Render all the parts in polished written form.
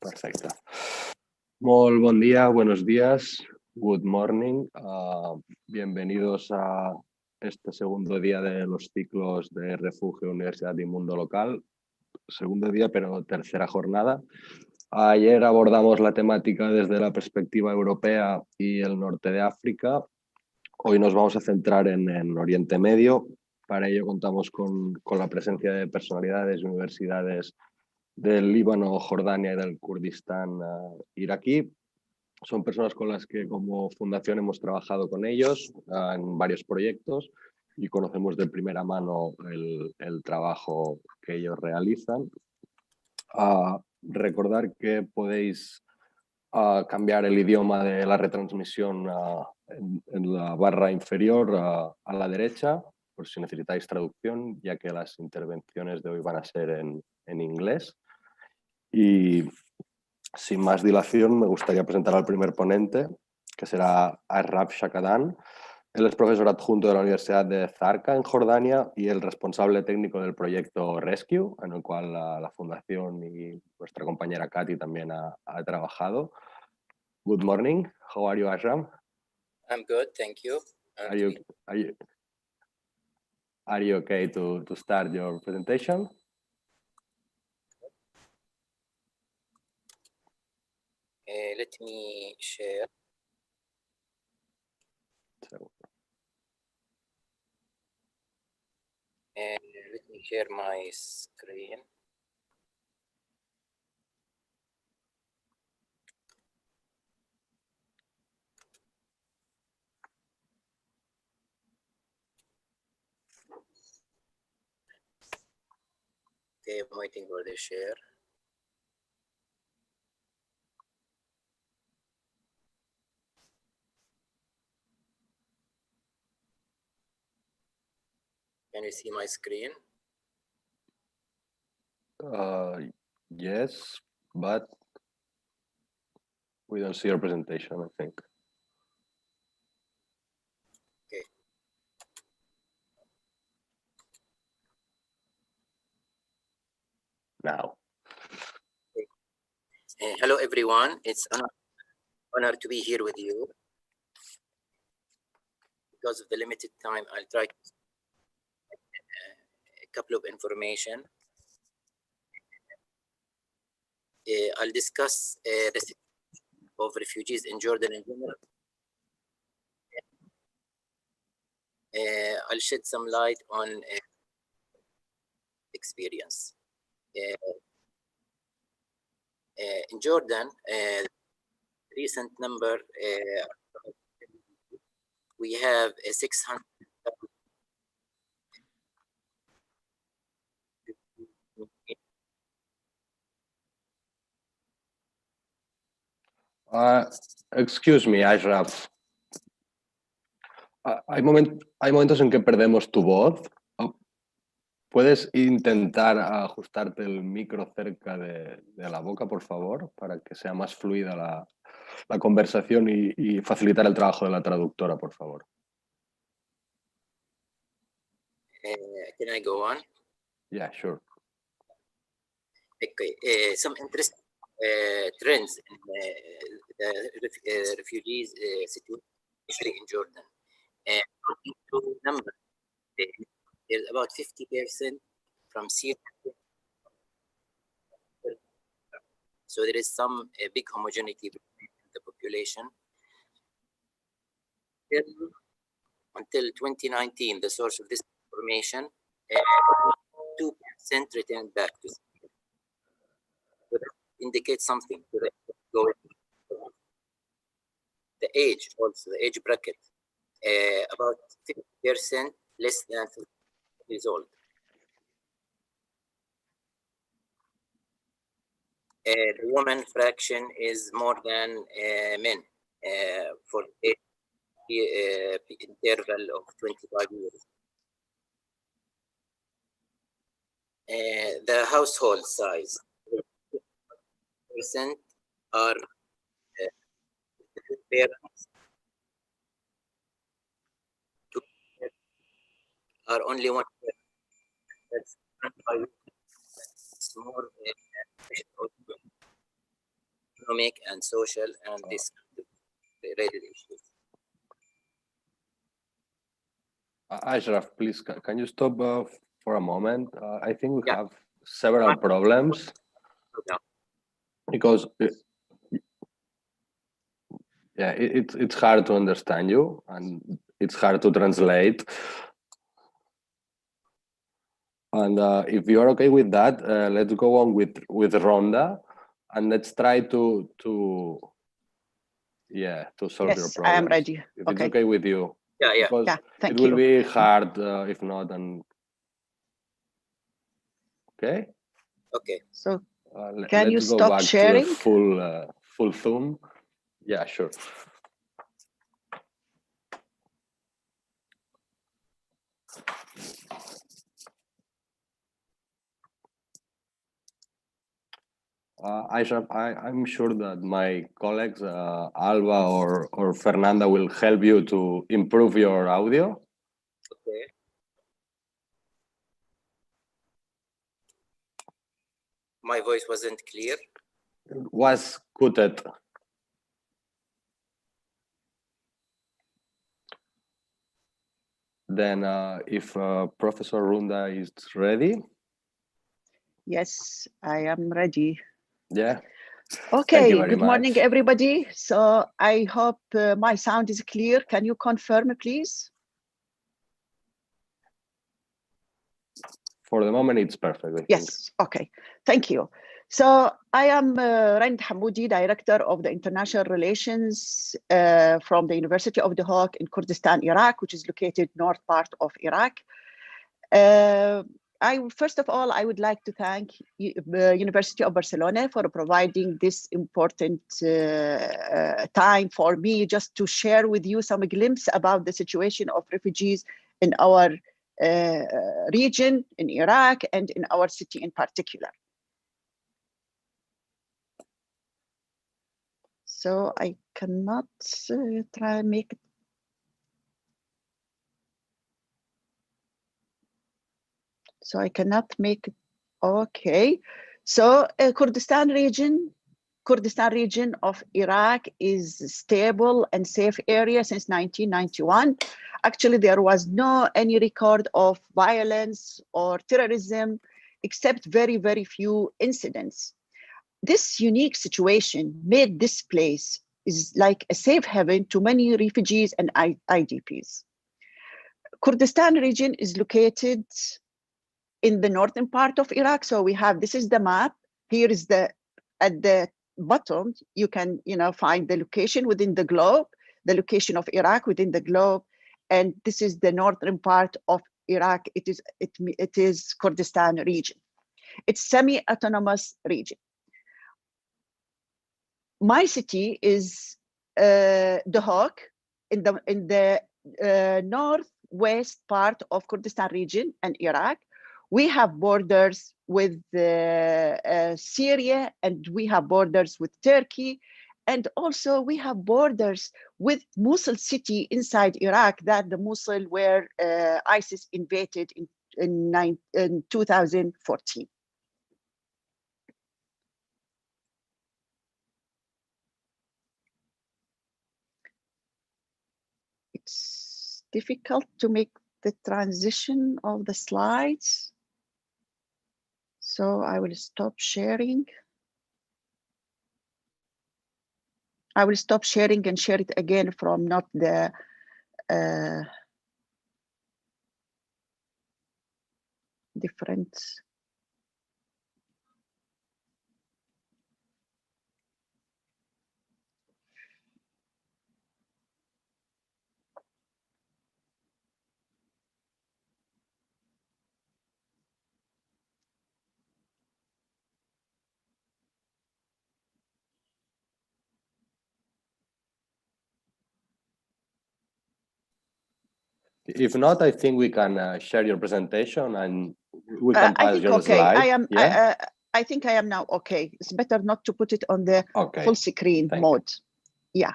Perfecte. Molt bon día, buenos días, good morning. Bienvenidos a este segundo día de los ciclos de Refugio, Universidad y Mundo Local. Segundo día, pero tercera jornada. Ayer abordamos la temática desde la perspectiva europea y el norte de África. Hoy nos vamos a centrar en Oriente Medio. Para ello contamos con la presencia de personalidades y universidades del Líbano, Jordania y del Kurdistán iraquí. Son personas con las que como fundación hemos trabajado con ellos en varios proyectos y conocemos de primera mano el trabajo que ellos realizan. Recordar que podéis cambiar el idioma de la retransmisión en la barra inferior a la derecha, por si necesitáis traducción, ya que las intervenciones de hoy van a ser en inglés. Y sin más dilación, me gustaría presentar al primer ponente, que será ASHRAF SHAQADAN. Él es profesor adjunto de la Universidad de Zarqa, en Jordania, y el responsable técnico del proyecto Rescue, en el cual la Fundación y nuestra compañera Katy también ha trabajado. Good morning. How are you, Ashraf? I'm good, thank you. Are you okay to start your presentation? Let me share. Let me share my screen. Okay, I'm waiting for the share. Can you see my screen? Yes, but we don't see your presentation, I think. Okay. Now. Hello, everyone. It's an honor to be here with you. Because of the limited time, I'll try to a couple of information. I'll discuss the situation of refugees in Jordan in general. I'll shed some light on experience. In Jordan, recent number, we have a 600. Excuse me, Ashraf. Hay momentos en que perdemos tu voz. ¿Puedes intentar ajustarte el micro cerca de la boca, por favor, para que sea más fluida la conversación y facilitar el trabajo de la traductora, por favor? Can I go on? Yeah, sure. Okay, some interesting trends in the refugees situation, especially in Jordan. To number, there's about 50% from Syria. So there is some big homogeneity in the population. Until 2019, the source of this information, 2% returned back to Syria. So that indicates something. The age, also the age bracket, about 50% less than 50 years old. The woman fraction is more than men for the interval of 25 years. The household size, percent are parents, are only one. That's more. economic and social and this related issues. Ashraf, please, can you stop for a moment? I think we have several problems because it's hard to understand you and it's hard to translate. And if you're okay with that, let's go on with Rhonda, and let's try to solve your problem. I am ready. If it's okay with you. Because thank you. It will be hard if not. And okay. So can you stop sharing? Full Zoom. Yeah, sure. Ashraf, I'm sure that my colleagues, Alba or Fernanda, will help you to improve your audio. Okay. My voice wasn't clear. Was cut. Then if Professor Runda is ready. Yes, I am ready. Yeah. Okay, good morning, everybody. So I hope my sound is clear. Can you confirm, please? For the moment, it's perfect. Yes, okay, thank you. So I am Rand HAMMOUDI, Director of the International Relations from the University of Duhok in Kurdistan, Iraq, which is located north part of Iraq. First of all, I would like to thank the University of Barcelona for providing this important time for me just to share with you some glimpse about the situation of refugees in our region, in Iraq, and in our city in particular. So I cannot try and make it. So I cannot make it. Okay. So Kurdistan region of Iraq is a stable and safe area since 1991. Actually, there was no any record of violence or terrorism, except very, very few incidents. This unique situation made this place is like a safe haven to many refugees and IDPs. Kurdistan region is located in the northern part of Iraq. So we have, this is the map. Here is at the bottom, you can find the location within the globe, the location of Iraq within the globe. And this is the northern part of Iraq. It is Kurdistan region. It's semi-autonomous region. My city is Duhok in the northwest part of Kurdistan region and Iraq. We have borders with Syria, and we have borders with Turkey, and also we have borders with Mosul city inside Iraq, that the Mosul where ISIS invaded in 2014. It's difficult to make the transition of the slides. So I will stop sharing. I will stop sharing and share it again from not the different. If not, I think we can share your presentation and we can pass your okay. slide. I think I am now okay. It's better not to put it on the full screen mode. Yeah.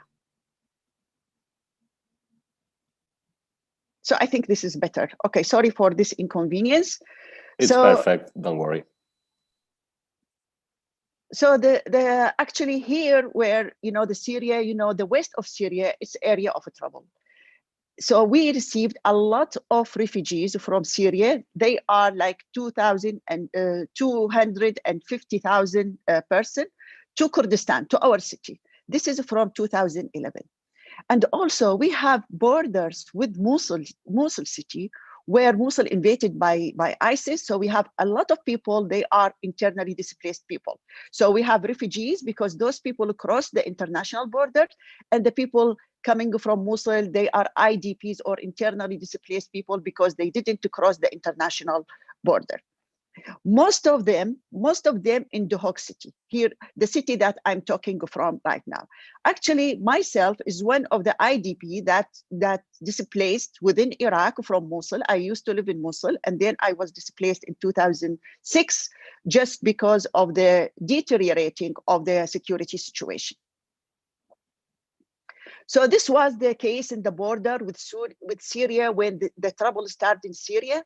So I think this is better. Okay, sorry for this inconvenience. It's perfect, don't worry. So the actually here where, the Syria, the west of Syria, it's area of trouble. So we received a lot of refugees from Syria. They are like 250,000 person to Kurdistan, to our city. This is from 2011. And also we have borders with Mosul city, where Mosul invaded by ISIS. So we have a lot of people, they are internally displaced people. So we have refugees because those people cross the international border, and the people coming from Mosul, they are IDPs or internally displaced people because they didn't cross the international border. Most of them in Duhok city, here, the city that I'm talking from right now. Actually, myself is one of the IDP that displaced within Iraq from Mosul. I used to live in Mosul, and then I was displaced in 2006 just because of the deteriorating of the security situation. So this was the case in the border with Syria when the trouble started in Syria.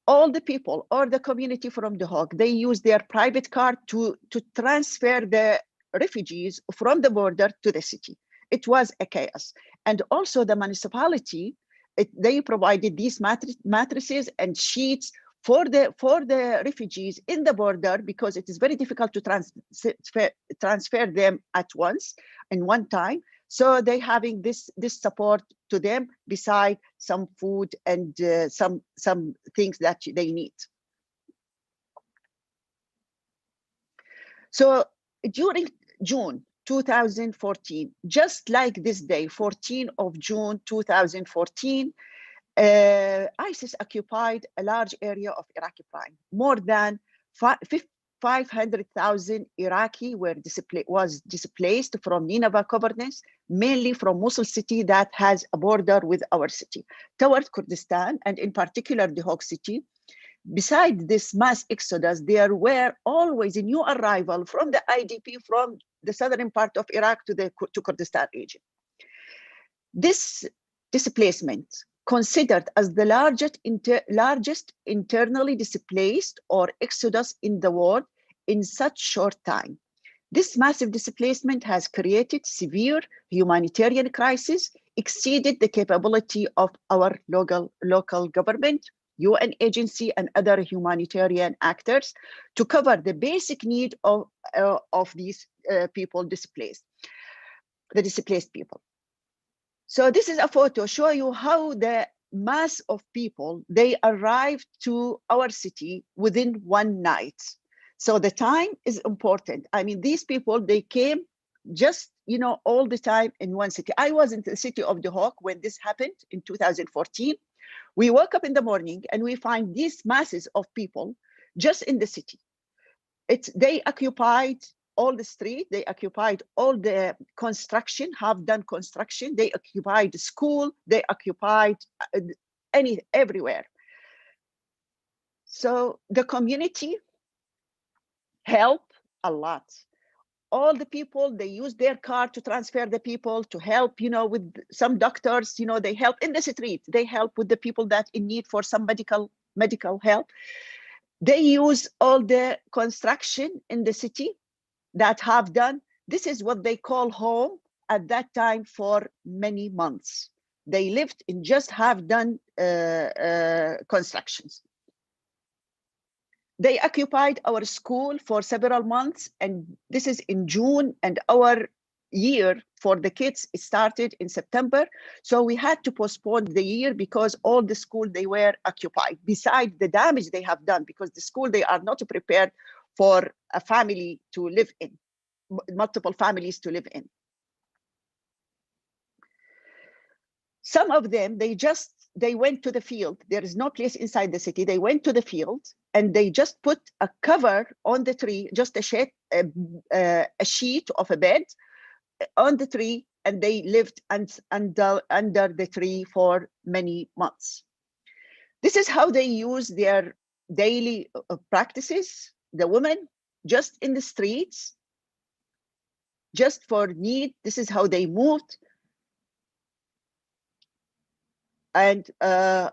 All the people or the community from Duhok, they use their private car to transfer the refugees from the border to the city. It was a chaos. And also the municipality, they provided these mattresses and sheets for the refugees in the border, because it is very difficult to transfer them at once in one time. So they having this support to them beside some food and some things that they need. So during June 2014, just like this day, 14th of June 2014, ISIS occupied a large area of Iraqi prime. More than 500,000 Iraqi was displaced from Nineveh governance, mainly from Mosul city that has a border with our city, toward Kurdistan, and in particular the Duhok city. Besides this mass exodus, there were always a new arrival from the IDP from the southern part of Iraq to Kurdistan region. This displacement, considered as the largest internally displaced or exodus in the world in such short time. This massive displacement has created severe humanitarian crisis, exceeded the capability of our local government, UN agency, and other humanitarian actors to cover the basic need of these people displaced, the displaced people. So this is a photo show you how the mass of people, they arrived to our city within one night. So the time is important. I mean, these people, they came just, all the time in one city. I was in the city of Duhok when this happened in 2014. We woke up in the morning and we find these masses of people just in the city. They occupied all the street, they occupied all the construction, half-done construction, they occupied the school, they occupied everywhere. So the community helped a lot. All the people, they use their car to transfer the people, to help, with some doctors, they help in the street, they help with the people that in need for some medical help. They use all the construction in the city that have done. This is what they call home at that time for many months. They lived in just half-done constructions. They occupied our school for several months, and this is in June, and our year for the kids started in September. So we had to postpone the year because all the school, they were occupied, besides the damage they have done, because the school, they are not prepared for a family to live in, multiple families to live in. Some of them, they went to the field. There is no place inside the city. They went to the field and they just put a cover on the tree, just a sheet of a bed on the tree, and they lived under the tree for many months. This is how they use their daily practices. The women just in the streets, just for need. This is how they moved. And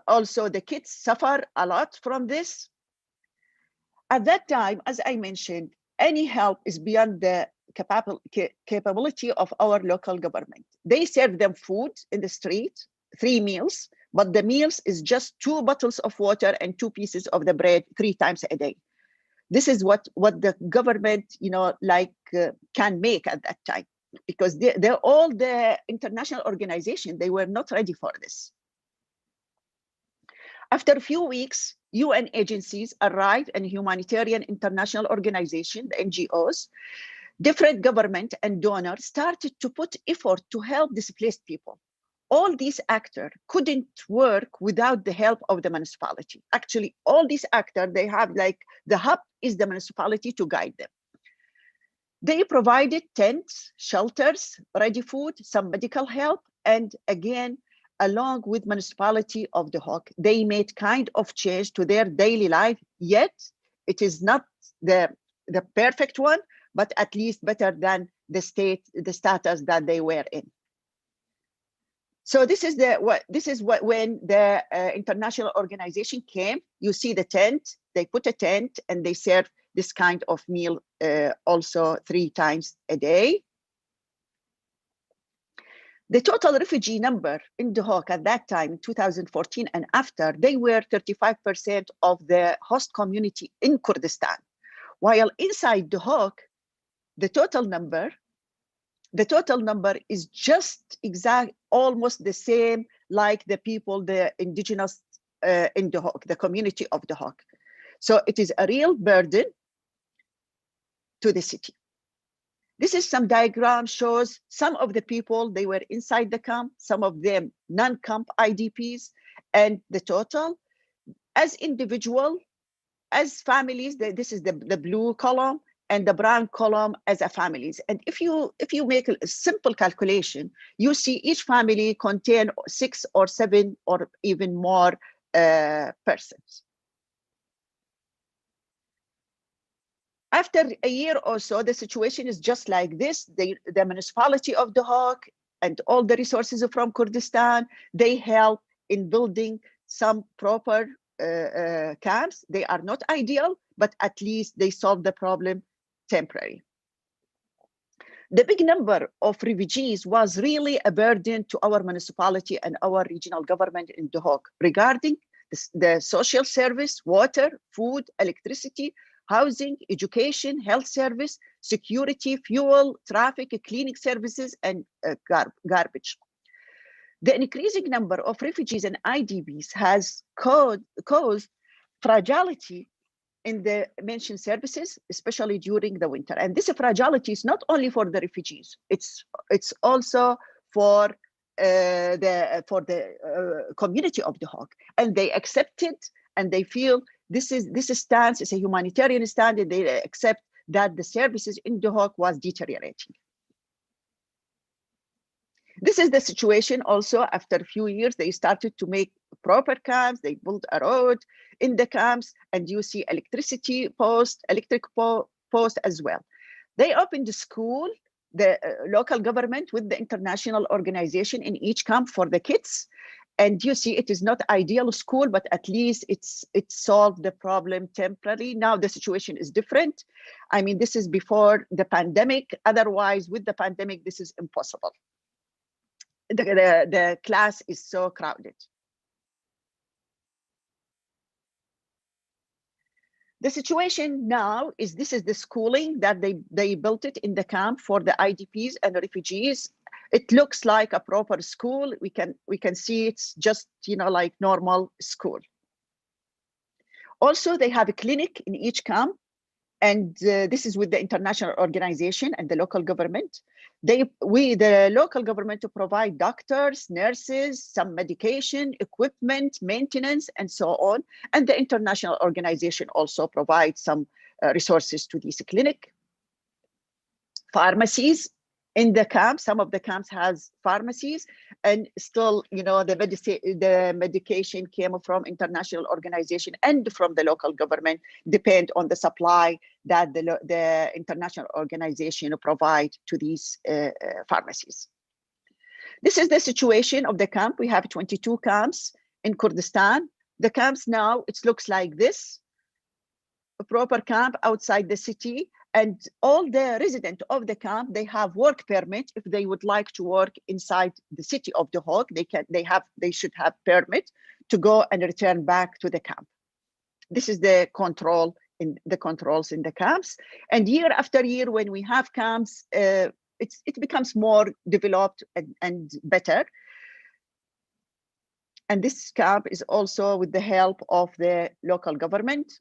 also the kids suffer a lot from this. At that time, as I mentioned, any help is beyond the capability of our local government. They serve them food in the street, 3 meals, but the meals is just 2 bottles of water and 2 pieces of the bread 3 times a day. This is what the government, can make at that time, because they're all the international organization, they were not ready for this. After a few weeks, UN agencies arrived and humanitarian international organizations, the NGOs, different government and donors started to put effort to help displaced people. All these actors couldn't work without the help of the municipality. Actually, all these actors, they have the hub is the municipality to guide them. They provided tents, shelters, ready food, some medical help, and again, along with municipality of Duhok, they made kind of change to their daily life, yet it is not the perfect one, but at least better than the status that they were in. So this is when the international organization came. You see the tent, they put a tent and they serve this kind of meal also 3 times a day. The total refugee number in Duhok at that time, 2014 and after, they were 35% of the host community in Kurdistan. While inside Duhok, the total number is just almost the same like the people, the indigenous in Duhok, the community of Duhok. So it is a real burden to the city. This is some diagram shows some of the people, they were inside the camp, some of them non-camp IDPs, and the total as individual, as families, this is the blue column, and the brown column as a families. And if you make a simple calculation, you see each family contain 6 or 7 or even more persons. After a year or so, the situation is just like this. The municipality of Duhok and all the resources from Kurdistan, they help in building some proper camps. They are not ideal, but at least they solve the problem temporary. The big number of refugees was really a burden to our municipality and our regional government in Duhok regarding the social service, water, food, electricity, housing, education, health service, security, fuel, traffic, cleaning services, and garbage. The increasing number of refugees and IDPs has caused fragility in the mentioned services, especially during the winter. And this fragility is not only for the refugees; it's also for the community of Duhok, and they accept it, and they feel this stance is a humanitarian stand, and they accept that the services in Duhok was deteriorating. This is the situation also after a few years, they started to make proper camps, they built a road in the camps, and you see electric post as well. They opened the school, the local government with the international organization in each camp for the kids. And you see it is not ideal school, but at least it solved the problem temporarily. Now the situation is different. I mean, this is before the pandemic. Otherwise, with the pandemic, this is impossible. The class is so crowded. The situation now is this is the schooling that they built it in the camp for the IDPs and the refugees. It looks like a proper school. We can see it's just like normal school. Also, they have a clinic in each camp, and this is with the international organization and the local government. The local government to provide doctors, nurses, some medication, equipment, maintenance, and so on. And the international organization also provides some resources to this clinic. Pharmacies in the camp, some of the camps has pharmacies, and still, the medication came from international organization and from the local government, depend on the supply that the international organization provide to these pharmacies. This is the situation of the camp. We have 22 camps in Kurdistan. The camps now, it looks like this, a proper camp outside the city. And all the residents of the camp, they have work permit. If they would like to work inside the city of Duhok, they should have permit to go and return back to the camp. This is the controls in the camps. And year after year, when we have camps, it becomes more developed and better. And this camp is also with the help of the local government.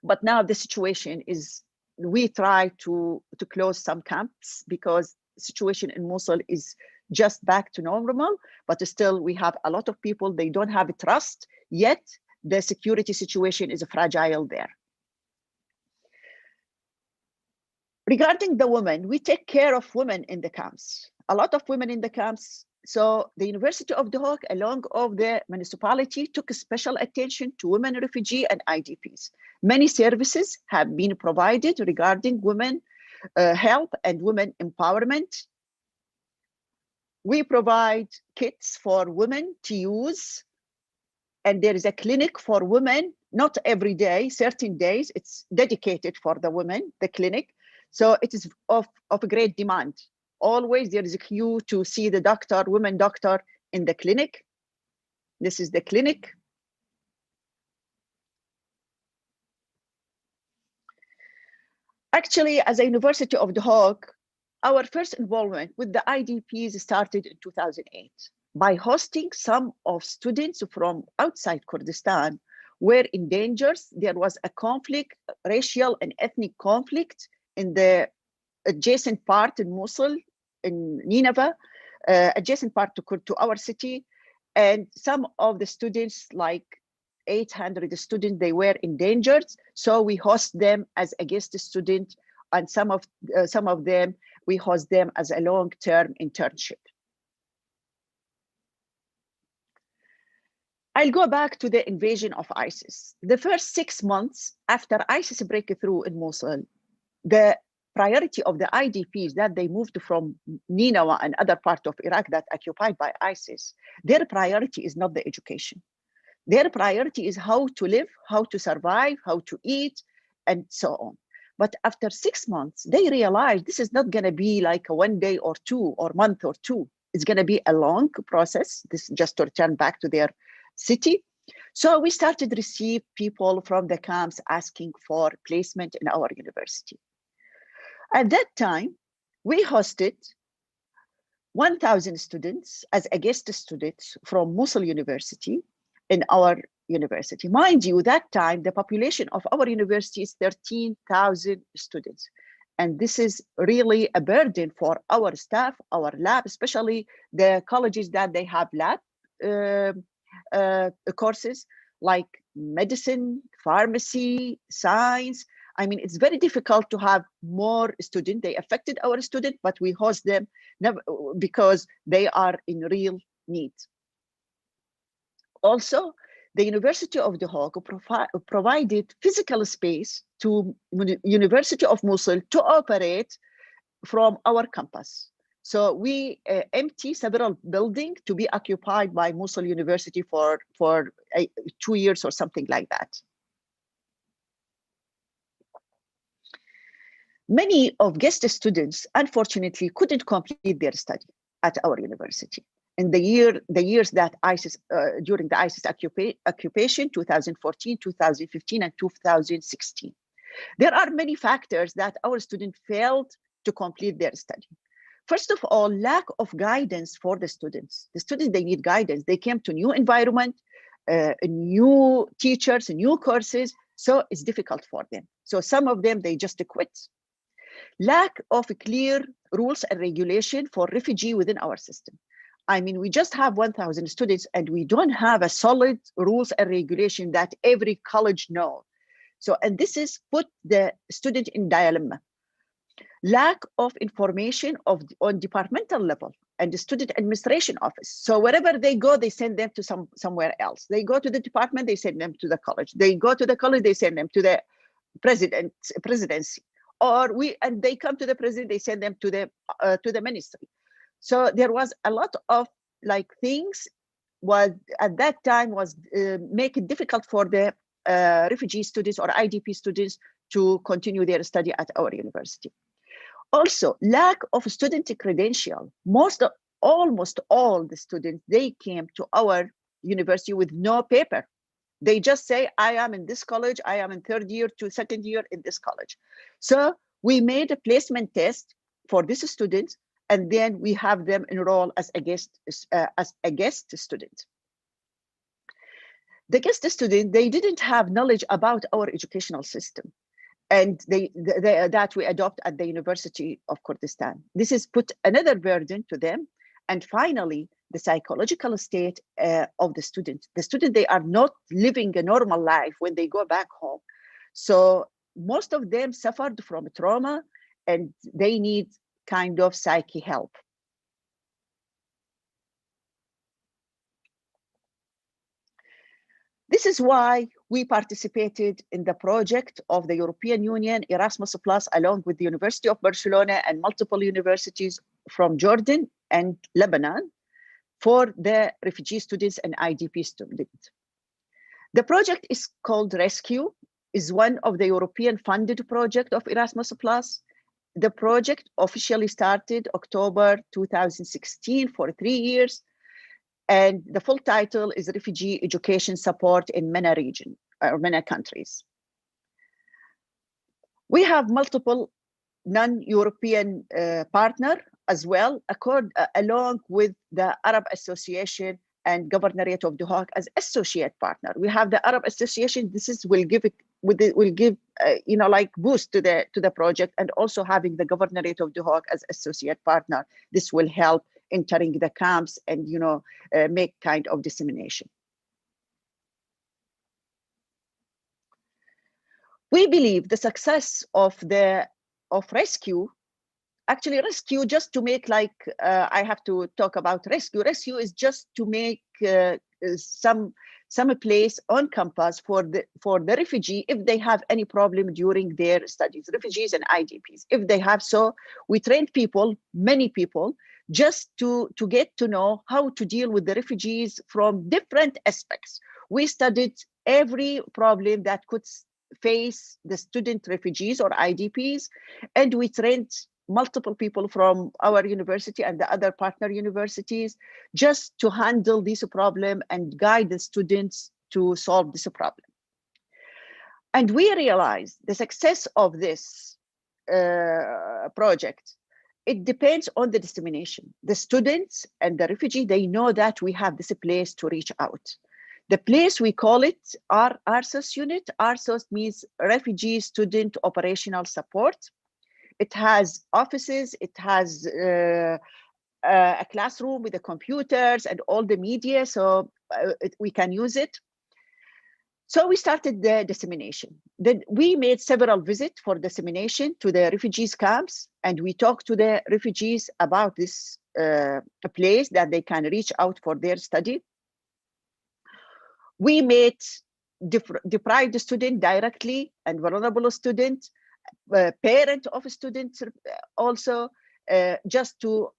But now the situation is, we try to close some camps because the situation in Mosul is just back to normal, but still we have a lot of people, they don't have trust, yet the security situation is fragile there. Regarding the women, we take care of women in the camps, a lot of women in the camps. So the University of Duhok, along with the municipality, took special attention to women refugees and IDPs. Many services have been provided regarding women health and women empowerment. We provide kits for women to use, and there is a clinic for women, not every day, certain days, it's dedicated for the women, the clinic. So it is of a great demand. Always there is a queue to see the doctor, women doctor in the clinic. This is the clinic. Actually, as a University of Duhok, our first involvement with the IDPs started in 2008 by hosting some of students from outside Kurdistan were in danger. There was a conflict, racial and ethnic conflict in the adjacent part in Mosul, in Nineveh, adjacent part to our city. And some of the students, like 800 students, they were endangered. So we host them as a guest student, and some of them, we host them as a long-term internship. I'll go back to the invasion of ISIS. The first 6 months after ISIS breakthrough in Mosul, the priority of the IDPs that they moved from Nineveh and other parts of Iraq that occupied by ISIS, their priority is not the education. Their priority is how to live, how to survive, how to eat, and so on. But after 6 months, they realized this is not going to be like a 1 day or two or month or two. It's going to be a long process. This is just to return back to their city. So we started to receive people from the camps asking for placement in our university. At that time, we hosted 1,000 students as a guest students from Mosul University in our university. Mind you, that time, the population of our university is 13,000 students. And this is really a burden for our staff, our lab, especially the colleges that they have lab courses like medicine, pharmacy, science. I mean, it's very difficult to have more students. They affected our students, but we host them because they are in real need. Also, the University of Duhok provided physical space to University of Mosul to operate from our campus. So we empty several buildings to be occupied by Mosul University for 2 years or something like that. Many of guest students, unfortunately, couldn't complete their study at our university. In the years that ISIS, during the ISIS occupation, 2014, 2015, and 2016. There are many factors that our students failed to complete their study. First of all, lack of guidance for the students. The students, they need guidance. They came to new environment, new teachers, new courses, so it's difficult for them. So some of them, they just quit. Lack of clear rules and regulation for refugee within our system. I mean, we just have 1,000 students and we don't have a solid rules and regulation that every college knows. So, and this is put the student in dilemma. Lack of information on departmental level and the student administration office. So wherever they go, they send them to somewhere else. They go to the department, they send them to the college. They go to the college, they send them to the presidency. And they come to the president, they send them to the ministry. So there was a lot of like things was at that time was make it difficult for the refugee students or IDP students to continue their study at our university. Also, lack of student credential. Almost all the students, they came to our university with no paper. They just say, I am in this college, I am in third year to second year in this college. So we made a placement test for these students, and then we have them enroll as a guest student. The guest student, they didn't have knowledge about our educational system, and that we adopt at the University of Kurdistan. This has put another burden to them. And finally, the psychological state of the student. The student, they are not living a normal life when they go back home. So most of them suffered from trauma, and they need kind of psyche help. This is why we participated in the project of the European Union Erasmus Plus, along with the University of Barcelona and multiple universities from Jordan and Lebanon, for the refugee students and IDP students. The project is called RESCUE, is one of the European funded project of Erasmus Plus. The project officially started October 2016 for 3 years. And the full title is Refugee Education Support in MENA region, or MENA countries. We have multiple non-European partner as well, along with the Arab Association and Governorate of Duhok as associate partner. We have the Arab Association. This will give like boost to the project, and also having the Governorate of Duhok as associate partner. This will help entering the camps and make kind of dissemination. We believe the success of RESCUE, actually RESCUE, just to make I have to talk about RESCUE. RESCUE is just to make some place on campus for the refugee if they have any problem during their studies, refugees and IDPs. If they have, so we trained people, many people, just to get to know how to deal with the refugees from different aspects. We studied every problem that could face the student refugees or IDPs, and we trained multiple people from our university and the other partner universities just to handle this problem and guide the students to solve this problem. And we realized the success of this project, it depends on the dissemination. The students and the refugee, they know that we have this place to reach out. The place, we call it our RSOS unit. RSOS means Refugee Student Operational Support. It has offices, it has a classroom with the computers and all the media, so we can use it. So we started the dissemination. Then we made several visits for dissemination to the refugees camps, and we talked to the refugees about this place that they can reach out for their study. We made deprived student directly and vulnerable students, parent of students also, just to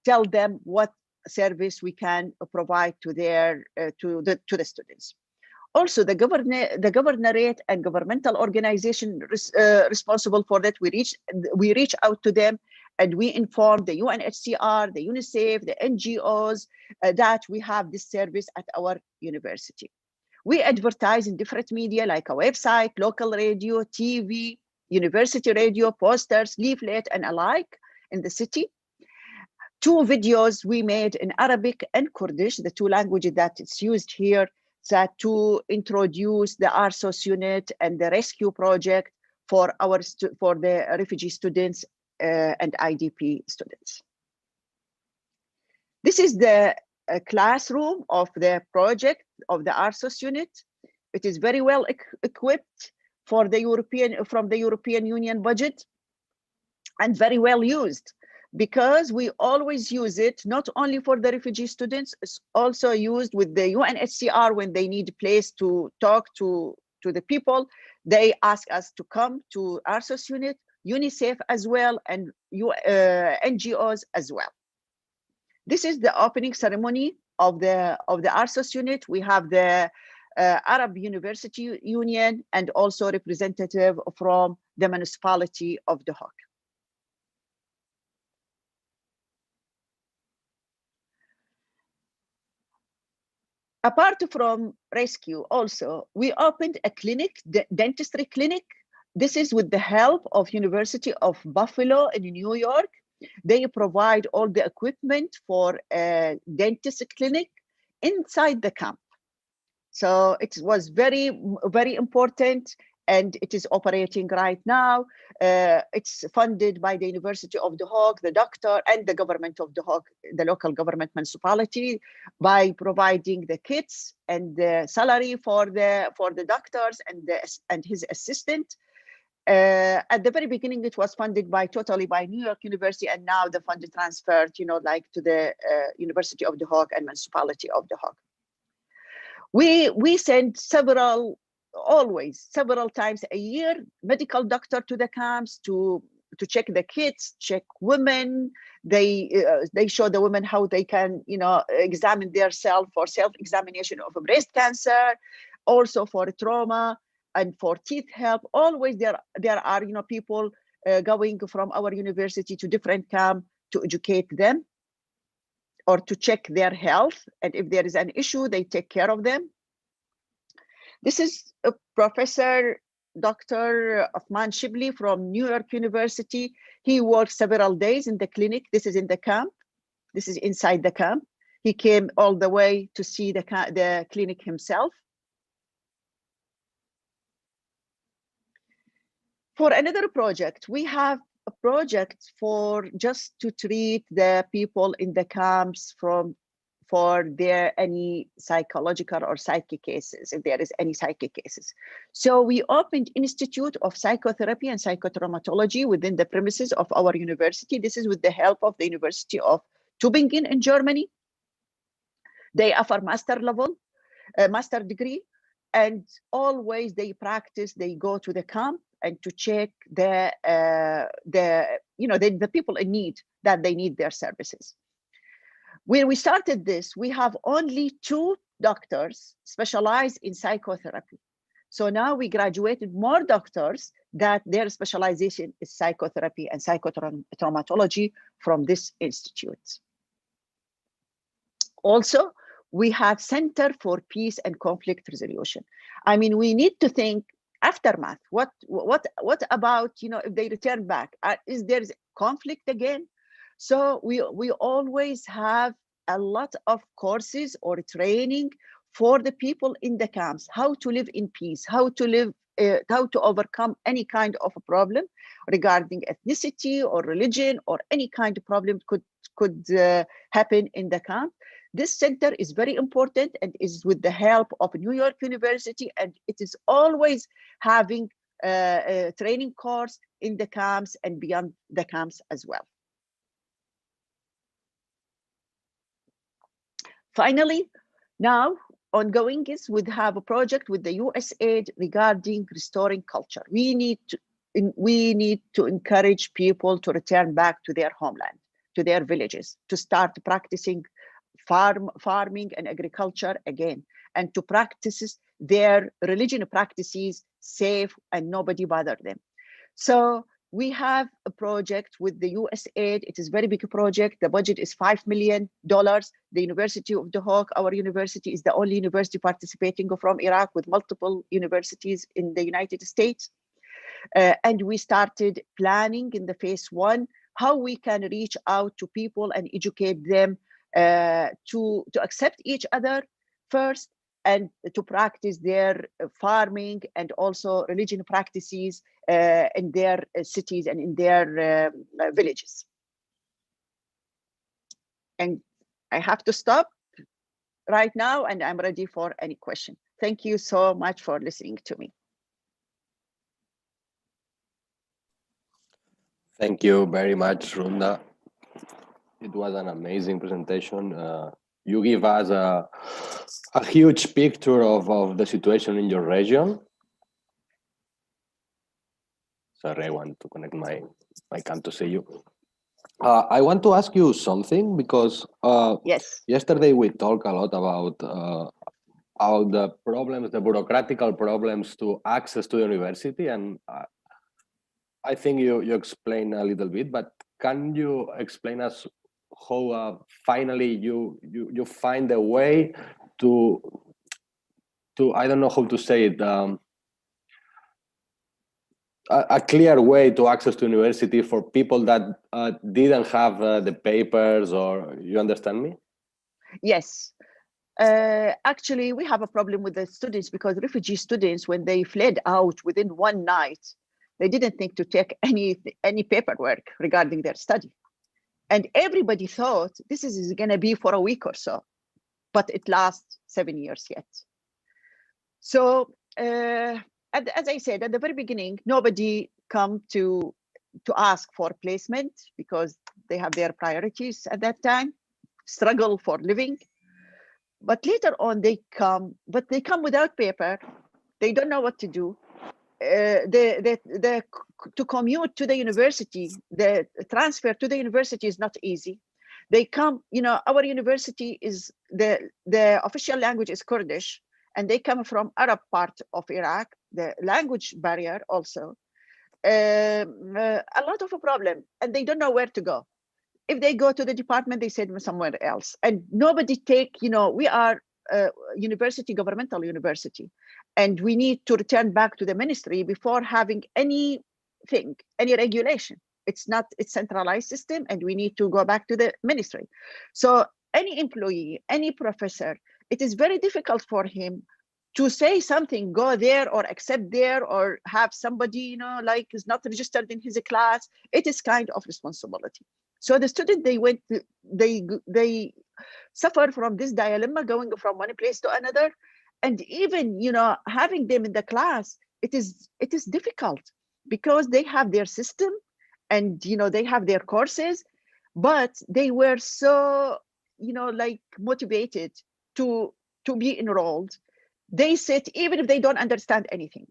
tell them what service we can provide to the students. Also, the governorate and governmental organization responsible for that, we reach out to them, and we inform the UNHCR, the UNICEF, the NGOs that we have this service at our university. We advertise in different media like a website, local radio, TV, university radio, posters, leaflet, and alike in the city. 2 videos we made in Arabic and Kurdish, the 2 languages that it's used here, that to introduce the RSOS unit and the rescue project for the refugee students and IDP students. This is the classroom of the project of the RSOS unit. It is very well equipped from the European Union budget, and very well used, because we always use it not only for the refugee students, it's also used with the UNHCR when they need a place to talk to the people. They ask us to come to RSOS unit, UNICEF as well, and NGOs as well. This is the opening ceremony of the RSOS unit. We have the Arab University Union, and also representative from the municipality of Duhok. Apart from rescue, also, we opened a clinic, the Dentistry Clinic. This is with the help of University of Buffalo in New York. They provide all the equipment for a dentist clinic inside the camp. So it was very, very important, and it is operating right now. It's funded by the University of Duhok, the doctor, and the government of Duhok, the local government municipality, by providing the kits and the salary for the doctors and his assistant. At the very beginning, it was funded totally by New York University, and now the fund transferred, like to the University of Duhok and municipality of Duhok. We send several times a year, medical doctor to the camps to check the kids, check women. They show the women how they can, examine themselves for self-examination of breast cancer, also for trauma and for teeth help. Always there are, people going from our university to different camps to educate them or to check their health. And if there is an issue, they take care of them. This is a Professor Dr. Othman Shibli from New York University. He worked several days in the clinic. This is in the camp. This is inside the camp. He came all the way to see the clinic himself. For another project, we have a project for just to treat the people in the camps for any psychological or psychic cases, if there is any psychic cases. So we opened Institute of Psychotherapy and Psychotraumatology within the premises of our university. This is with the help of the University of Tübingen in Germany. They offer master degree, and always they practice, they go to the camp and to check the people in need, that they need their services. When we started this, we have only 2 doctors specialized in psychotherapy. So now we graduated more doctors that their specialization is psychotherapy and psychotraumatology from this institute. Also, we have Center for Peace and Conflict Resolution. I mean, we need to think aftermath. What about, if they return back? Is there conflict again? So we always have a lot of courses or training for the people in the camps, how to live in peace, how to overcome any kind of a problem regarding ethnicity or religion, or any kind of problem could happen in the camp. This center is very important and is with the help of New York University, and it is always having a training course in the camps and beyond the camps as well. Finally, now ongoing is we have a project with the USAID regarding restoring culture. We need to encourage people to return back to their homeland, to their villages, to start practicing farming and agriculture again, and to practice their religion practices safe and nobody bother them. So we have a project with the USAID. It is a very big project. The budget is $5 million. The University of Duhok, our university, is the only university participating from Iraq, with multiple universities in the United States. And we started planning in the phase 1, how we can reach out to people and educate them to accept each other first, and to practice their farming and also religion practices in their cities and in their villages. And I have to stop right now, and I'm ready for any question. Thank you so much for listening to me. Thank you very much, Runda. It was an amazing presentation. You give us a huge picture of the situation in your region. Sorry, I want to connect my cam to see you. I want to ask you something, because yes, yesterday we talked a lot about about the problems, the bureaucratical problems to access to the university. And I think you explained a little bit, but can you explain us how finally you find a way to I don't know how to say it, a clear way to access to university for people that didn't have the papers, or you understand me? Yes. Actually, we have a problem with the students because refugee students, when they fled out within one night, they didn't think to take any paperwork regarding their study. And everybody thought this is going to be for a week or so, but it lasts 7 years yet. So as I said at the very beginning, nobody come to ask for placement because they have their priorities at that time, struggle for living. But later on they come, but they come without paper. They don't know what to do. To commute to the university, the transfer to the university is not easy. They come, you know, our university is the official language is Kurdish, and they come from Arab part of Iraq, the language barrier also. A lot of a problem, and they don't know where to go. If they go to the department, they send them somewhere else, and nobody take, you know, we are university, governmental university, and we need to return back to the ministry before having anything, any regulation. It's not a centralized system, and we need to go back to the ministry. So any employee, any professor, it is very difficult for him to say something, go there or accept there, or have somebody, you know, like is not registered in his class. It is kind of responsibility. So the student, they suffer from this dilemma, going from one place to another. And even, you know, having them in the class, it is difficult because they have their system and, you know, they have their courses, but they were so, you know, like motivated to be enrolled. They sit even if they don't understand anything.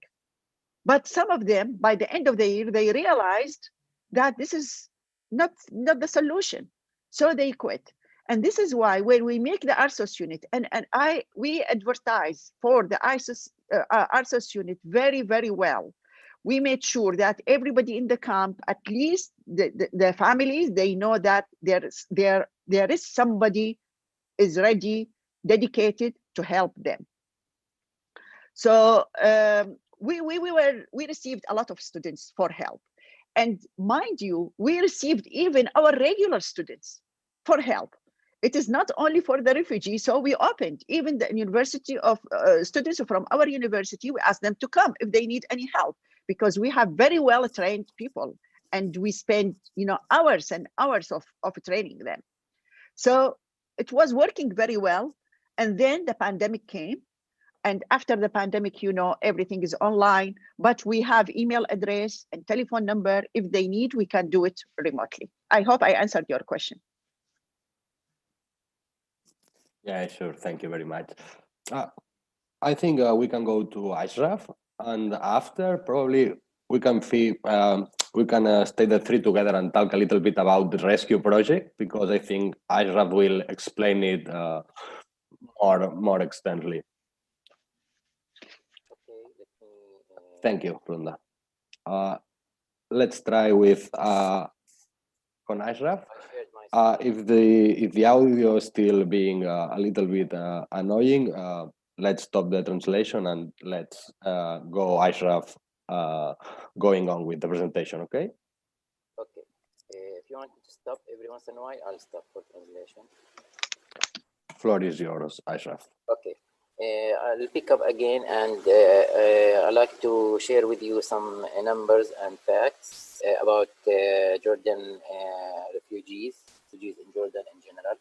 But some of them, by the end of the year, they realized that this is not the solution. So they quit. And this is why when we make the ARSOS unit, we advertise for the ARSOS unit very, very well. We made sure that everybody in the camp, at least the families, they know that there is somebody is ready, dedicated to help them. So we received a lot of students for help. And mind you, we received even our regular students for help. It is not only for the refugees. So we opened even the university of students from our university. We asked them to come if they need any help, because we have very well trained people, and we spend, you know, hours and hours of training them. So it was working very well. And then the pandemic came. And after the pandemic, you know, everything is online, but we have email address and telephone number. If they need, we can do it remotely. I hope I answered your question. Yeah, sure. Thank you very much. I think we can go to ASHRAF, and after probably we can stay the three together and talk a little bit about the rescue project, because I think ASHRAF will explain it more extensively. Thank you, Brunda. Let's try with on ASHRAF. If the audio is still being a little bit annoying, let's stop the translation and let's go ASHRAF going on with the presentation, okay? Okay. If you want to stop every once in a while, I'll stop for translation. Floor is yours, ASHRAF. Okay. I'll pick up again, and I'd like to share with you some numbers and facts about Jordan refugees in Jordan in general.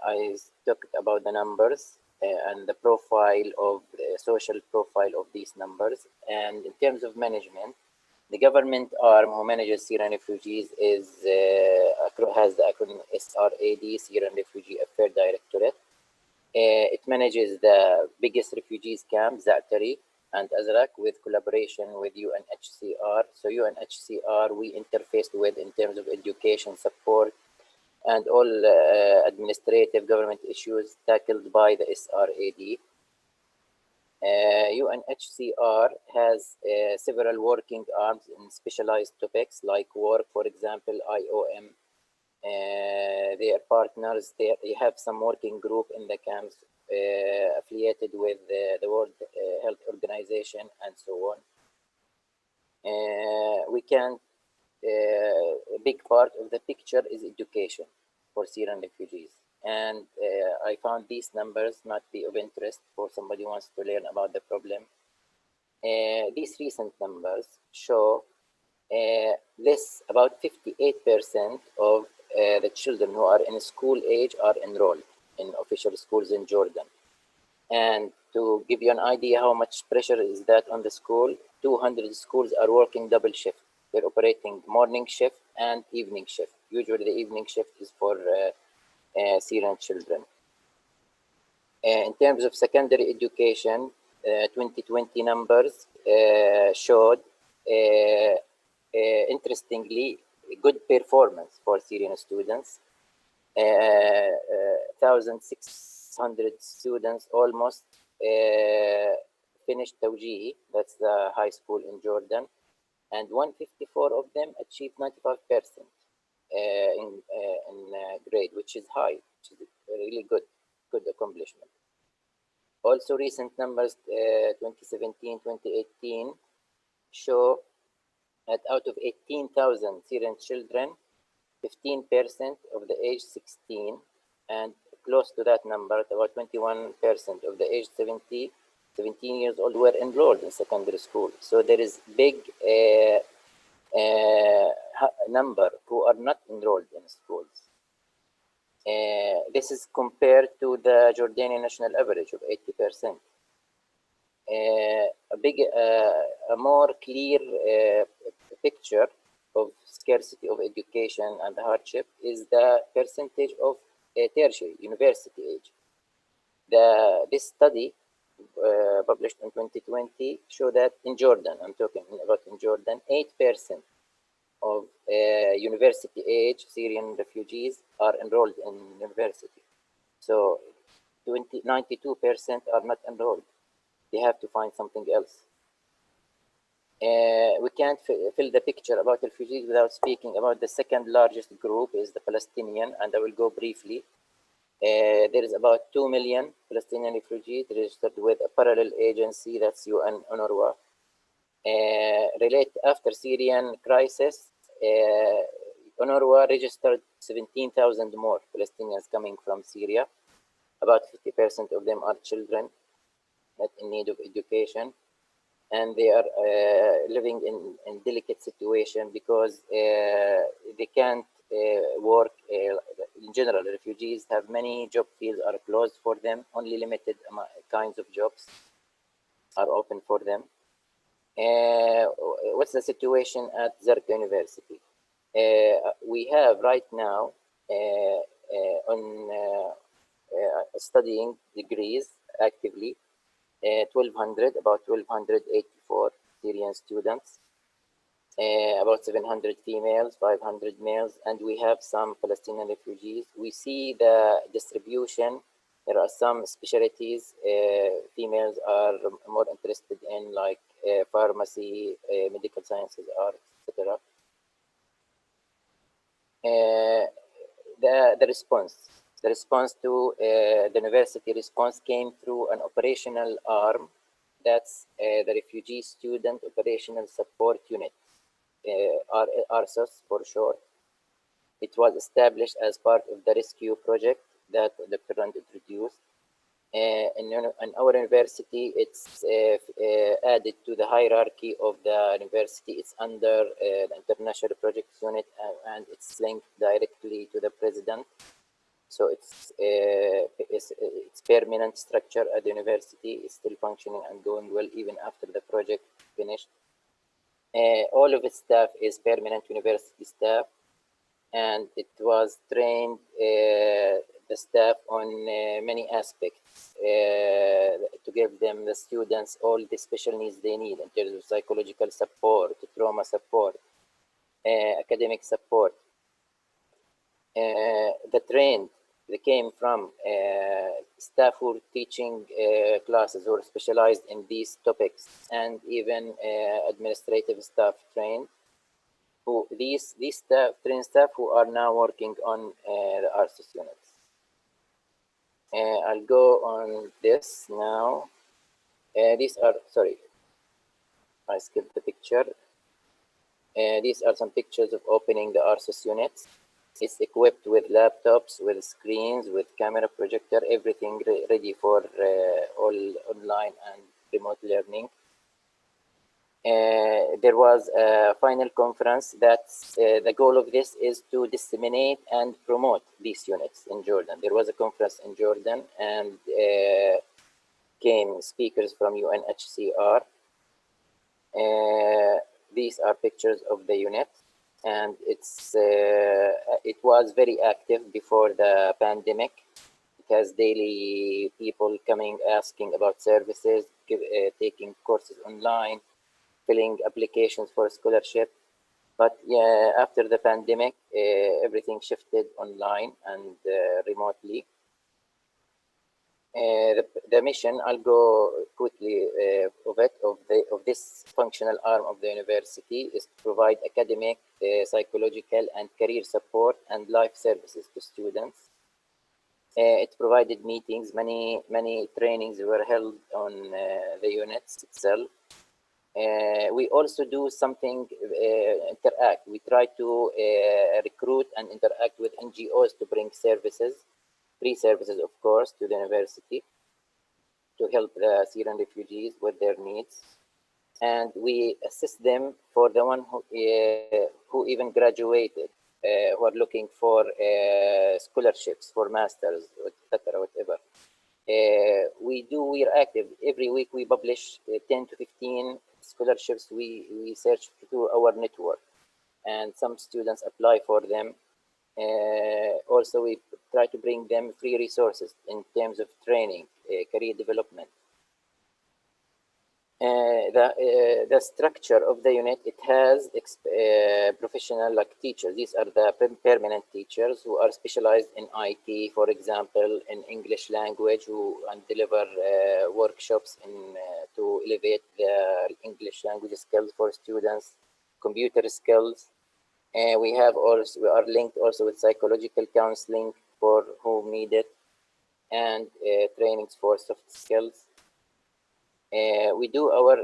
I talked about the numbers and the profile of the social profile of these numbers. And in terms of management, the government arm who manages Syrian refugees has the acronym SRAD, Syrian Refugee Affairs Directorate. It manages the biggest refugees camps, Za'atari and Azraq, with collaboration with UNHCR. So UNHCR, we interfaced with in terms of education support and all administrative government issues tackled by the SRAD. UNHCR has several working arms in specialized topics like work, for example, IOM. Their partners, they have some working group in the camps affiliated with the World Health Organization and so on. A big part of the picture is education for Syrian refugees. And I found these numbers not be of interest for somebody who wants to learn about the problem. These recent numbers show about 58% of the children who are in school age are enrolled in official schools in Jordan. And to give you an idea how much pressure is that on the school, 200 schools are working double shift. They're operating morning shift and evening shift. Usually the evening shift is for Syrian children. In terms of secondary education, 2020 numbers showed, interestingly, good performance for Syrian students. 1,600 students almost finished Tawjihi, that's the high school in Jordan, and 154 of them achieved 95% in grade, which is high, which is a really good accomplishment. Also, recent numbers, 2017, 2018, show that out of 18,000 Syrian children, 15% of the age 16, and close to that number, about 21% of the age 17 years old were enrolled in secondary school. So there is big number who are not enrolled in schools. This is compared to the Jordanian national average of 80%. A more clear picture of scarcity of education and hardship is the percentage of tertiary university age. This study published in 2020 showed that in Jordan, I'm talking about in Jordan, 8% of university age Syrian refugees are enrolled in university. So 92% are not enrolled. They have to find something else. We can't fill the picture about refugees without speaking about the second largest group is the Palestinian, and I will go briefly. There is about 2 million Palestinian refugees registered with a parallel agency, that's UNRWA. After Syrian crisis, UNRWA registered 17,000 more Palestinians coming from Syria. About 50% of them are children that in need of education, and they are living in delicate situation because they can't work. In general, refugees have many job fields are closed for them. Only limited kinds of jobs are open for them. What's the situation at Zarqa University? We have right now studying degrees actively, about 1,284 Syrian students, about 700 females, 500 males, and we have some Palestinian refugees. We see the distribution. There are some specialties females are more interested in, like pharmacy, medical sciences, art, etc. The response to the university response came through an operational arm, that's the Refugee Student Operational Support Unit, RSOS for short. It was established as part of the rescue project that Dr. Rand introduced. In our university, it's added to the hierarchy of the university. It's under the International Projects Unit, and it's linked directly to the president. So it's permanent structure at the university. It's still functioning and going well even after the project finished. All of its staff is permanent university staff, and it was trained the staff on many aspects to give them, the students, all the special needs they need in terms of psychological support, trauma support, academic support. They came from staff who were teaching classes who are specialized in these topics, and even administrative staff trained. These trained staff who are now working on the ARSUS units. I'll go on this now. These are, sorry, I skipped the picture. These are some pictures of opening the ARSUS units. It's equipped with laptops, with screens, with camera projector, everything ready for all online and remote learning. There was a final conference that's the goal of this is to disseminate and promote these units in Jordan. There was a conference in Jordan, and came speakers from UNHCR. These are pictures of the unit, and it was very active before the pandemic. It has daily people coming asking about services, taking courses online, filling applications for scholarship. But yeah, after the pandemic, everything shifted online and remotely. The mission, I'll go quickly of this functional arm of the university, is to provide academic, psychological, and career support and life services to students. It provided meetings, many trainings were held on the units itself. We also do something, interact. We try to recruit and interact with NGOs to bring services, free services, of course, to the university to help the Syrian refugees with their needs. And we assist them for the one who even graduated, who are looking for scholarships for masters, etc., whatever. We're active. Every week we publish 10 to 15 scholarships we search through our network, and some students apply for them. Also, we try to bring them free resources in terms of training, career development. The structure of the unit, it has professional like teachers. These are the permanent teachers who are specialized in IT, for example, in English language, who deliver workshops to elevate the English language skills for students, computer skills. We are linked also with psychological counseling for whom need it, and trainings for soft skills. We do our,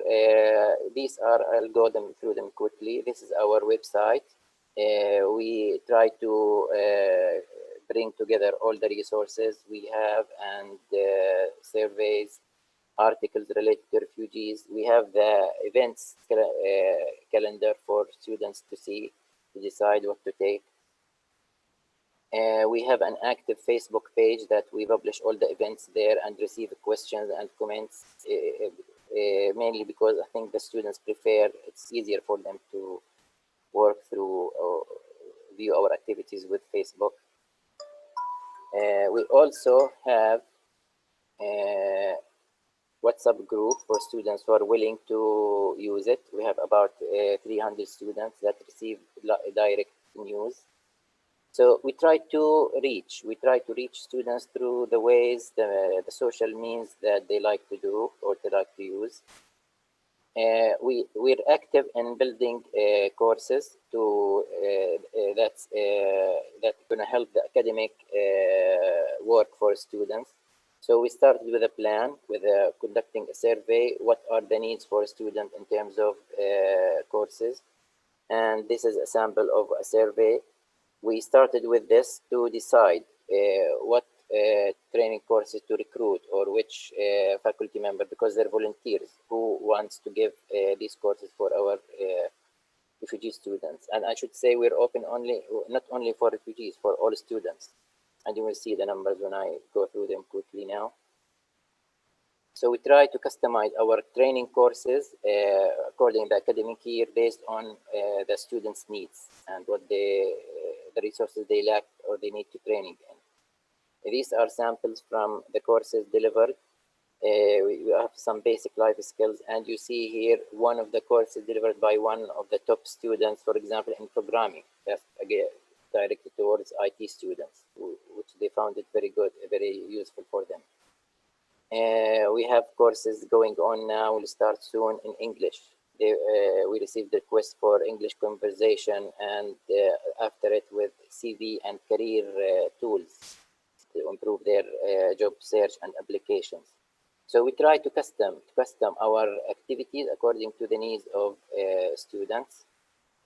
I'll go through them quickly. This is our website. We try to bring together all the resources we have, and surveys, articles related to refugees. We have the events calendar for students to see, to decide what to take. We have an active Facebook page that we publish all the events there and receive questions and comments, mainly because I think the students prefer, it's easier for them to work through or view our activities with Facebook. We also have a WhatsApp group for students who are willing to use it. We have about 300 students that receive direct news. So we try to reach students through the ways, the social means that they like to do or they like to use. We're active in building courses to that's going to help the academic work for students. So we started with a plan, with conducting a survey. What are the needs for a student in terms of courses? And this is a sample of a survey. We started with this to decide what training courses to recruit, or which faculty member, because they're volunteers who wants to give these courses for our refugee students. And I should say we're open not only for refugees, for all students. And you will see the numbers when I go through them quickly now. So we try to customize our training courses according to the academic year, based on the students' needs and what the resources they lack or they need to training in. These are samples from the courses delivered. We have some basic life skills, and you see here one of the courses delivered by one of the top students, for example, in programming. That's again directed towards IT students, which they found it very good, very useful for them. We have courses going on now, will start soon in English. We received requests for English conversation, and after it with CV and career tools to improve their job search and applications. So we try to custom our activities according to the needs of students.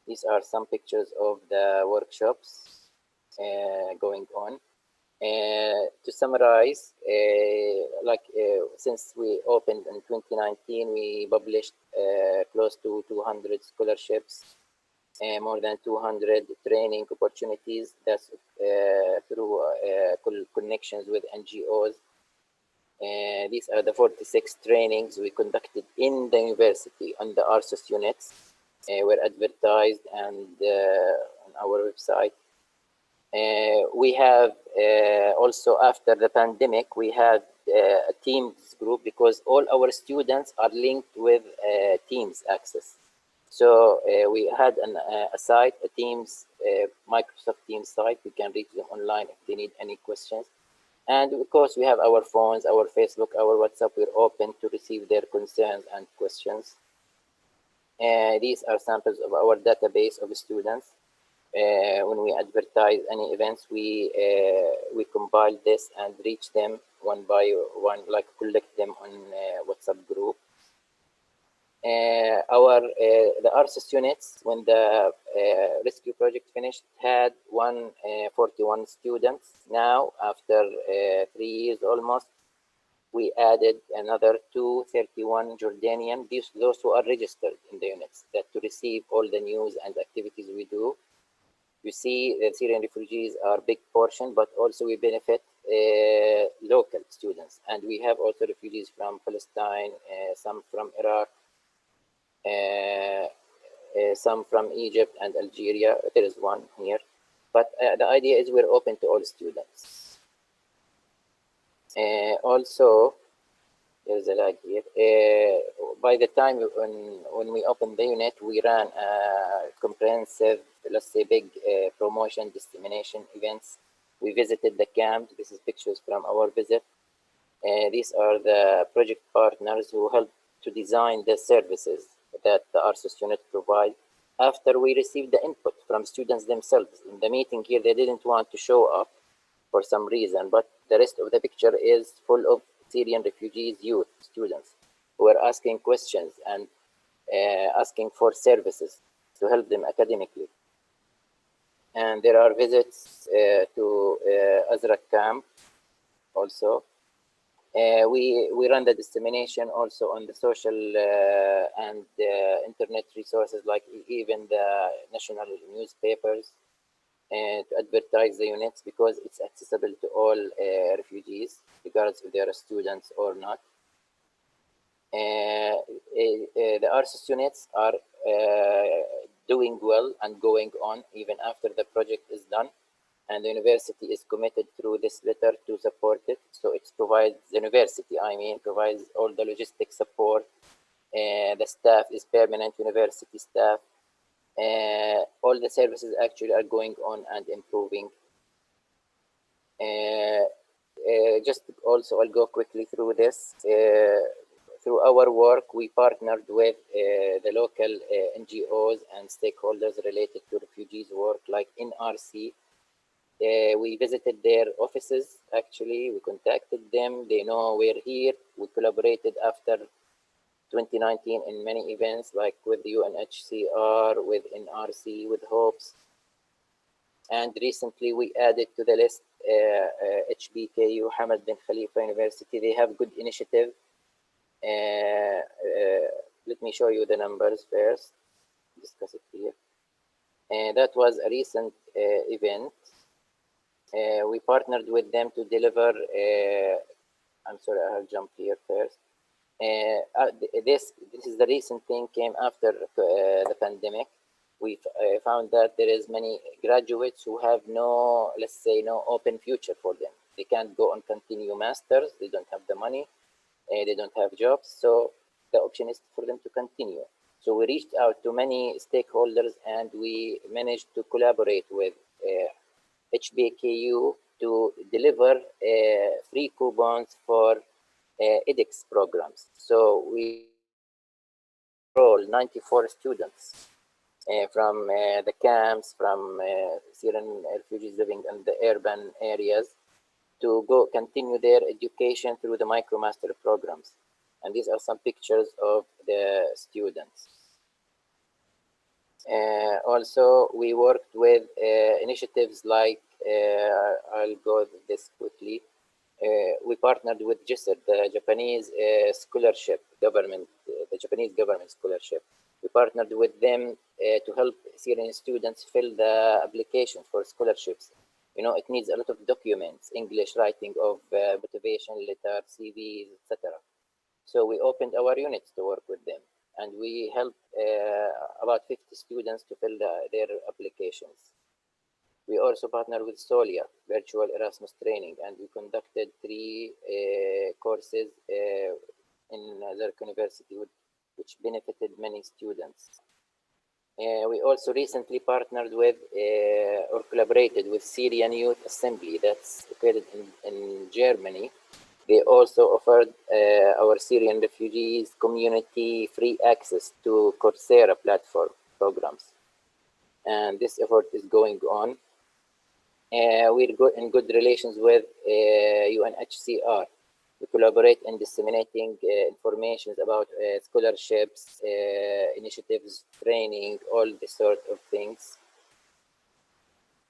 These are some pictures of the workshops going on. To summarize, since we opened in 2019, we published close to 200 scholarships, more than 200 training opportunities. That's through connections with NGOs. These are the 46 trainings we conducted in the university on the RSOS units, were advertised and on our website. We have also, after the pandemic, we had a Teams group because all our students are linked with Teams access. So we had a site, a Teams, Microsoft Teams site. We can reach them online if they need any questions. And of course, we have our phones, our Facebook, our WhatsApp. We're open to receive their concerns and questions. These are samples of our database of students. When we advertise any events, we compile this and reach them one by one, like collect them on WhatsApp group. The RSOS units, when the rescue project finished, had 141 students. Now, after 3 years almost, we added another 231 Jordanian, those who are registered in the units, that to receive all the news and activities we do. You see, the Syrian refugees are a big portion, but also we benefit local students. And we have also refugees from Palestine, some from Iraq, some from Egypt and Algeria. There is one here. But the idea is we're open to all students. Also, there's a lag here. By the time when we opened the unit, we ran a comprehensive, let's say, big promotion dissemination events. We visited the camp. This is pictures from our visit. These are the project partners who helped to design the services that the RSOS unit provide. After we received the input from students themselves. In the meeting here, they didn't want to show up for some reason, but the rest of the picture is full of Syrian refugees, youth, students, who are asking questions and asking for services to help them academically. And there are visits to ASHRAF camp also. We run the dissemination also on the social and internet resources, like even the national newspapers, to advertise the units, because it's accessible to all refugees, regardless if they are students or not. The RSOS units are doing well and going on even after the project is done. And the university is committed through this letter to support it. So it provides, the university, provides all the logistic support. The staff is permanent university staff. All the services actually are going on and improving. Just also, I'll go quickly through this. Through our work, we partnered with the local NGOs and stakeholders related to refugees work, like NRC. We visited their offices, actually. We contacted them. They know we're here. We collaborated after 2019 in many events, like with UNHCR, with NRC, with HOPES. And recently we added to the list HBKU, Hamad bin Khalifa University. They have good initiative. Let me show you the numbers first. Discuss it here. That was a recent event. We partnered with them to deliver, I'm sorry, I have jumped here first. This is the recent thing, came after the pandemic. We found that there is many graduates who have no, let's say, no open future for them. They can't go and continue masters. They don't have the money. They don't have jobs. So the option is for them to continue. So we reached out to many stakeholders and we managed to collaborate with HBKU to deliver free coupons for edX programs. So we enroll 94 students from the camps, from Syrian refugees living in the urban areas, to go continue their education through the MicroMaster programs. And these are some pictures of the students. Also, we worked with initiatives like, I'll go this quickly. We partnered with JISR, the Japanese scholarship government, the Japanese government scholarship. We partnered with them to help Syrian students fill the applications for scholarships. You know, it needs a lot of documents, English writing of motivation letter, CVs, etc. So we opened our units to work with them, and we helped about 50 students to fill their applications. We also partnered with Solia, virtual Erasmus training, and we conducted 3 courses in Zarqa University, which benefited many students. We also recently partnered with or collaborated with Syrian Youth Assembly that's located in Germany. They also offered our Syrian refugees community free access to Coursera platform programs. And this effort is going on. We're in good relations with UNHCR. We collaborate in disseminating information about scholarships, initiatives, training, all this sort of things.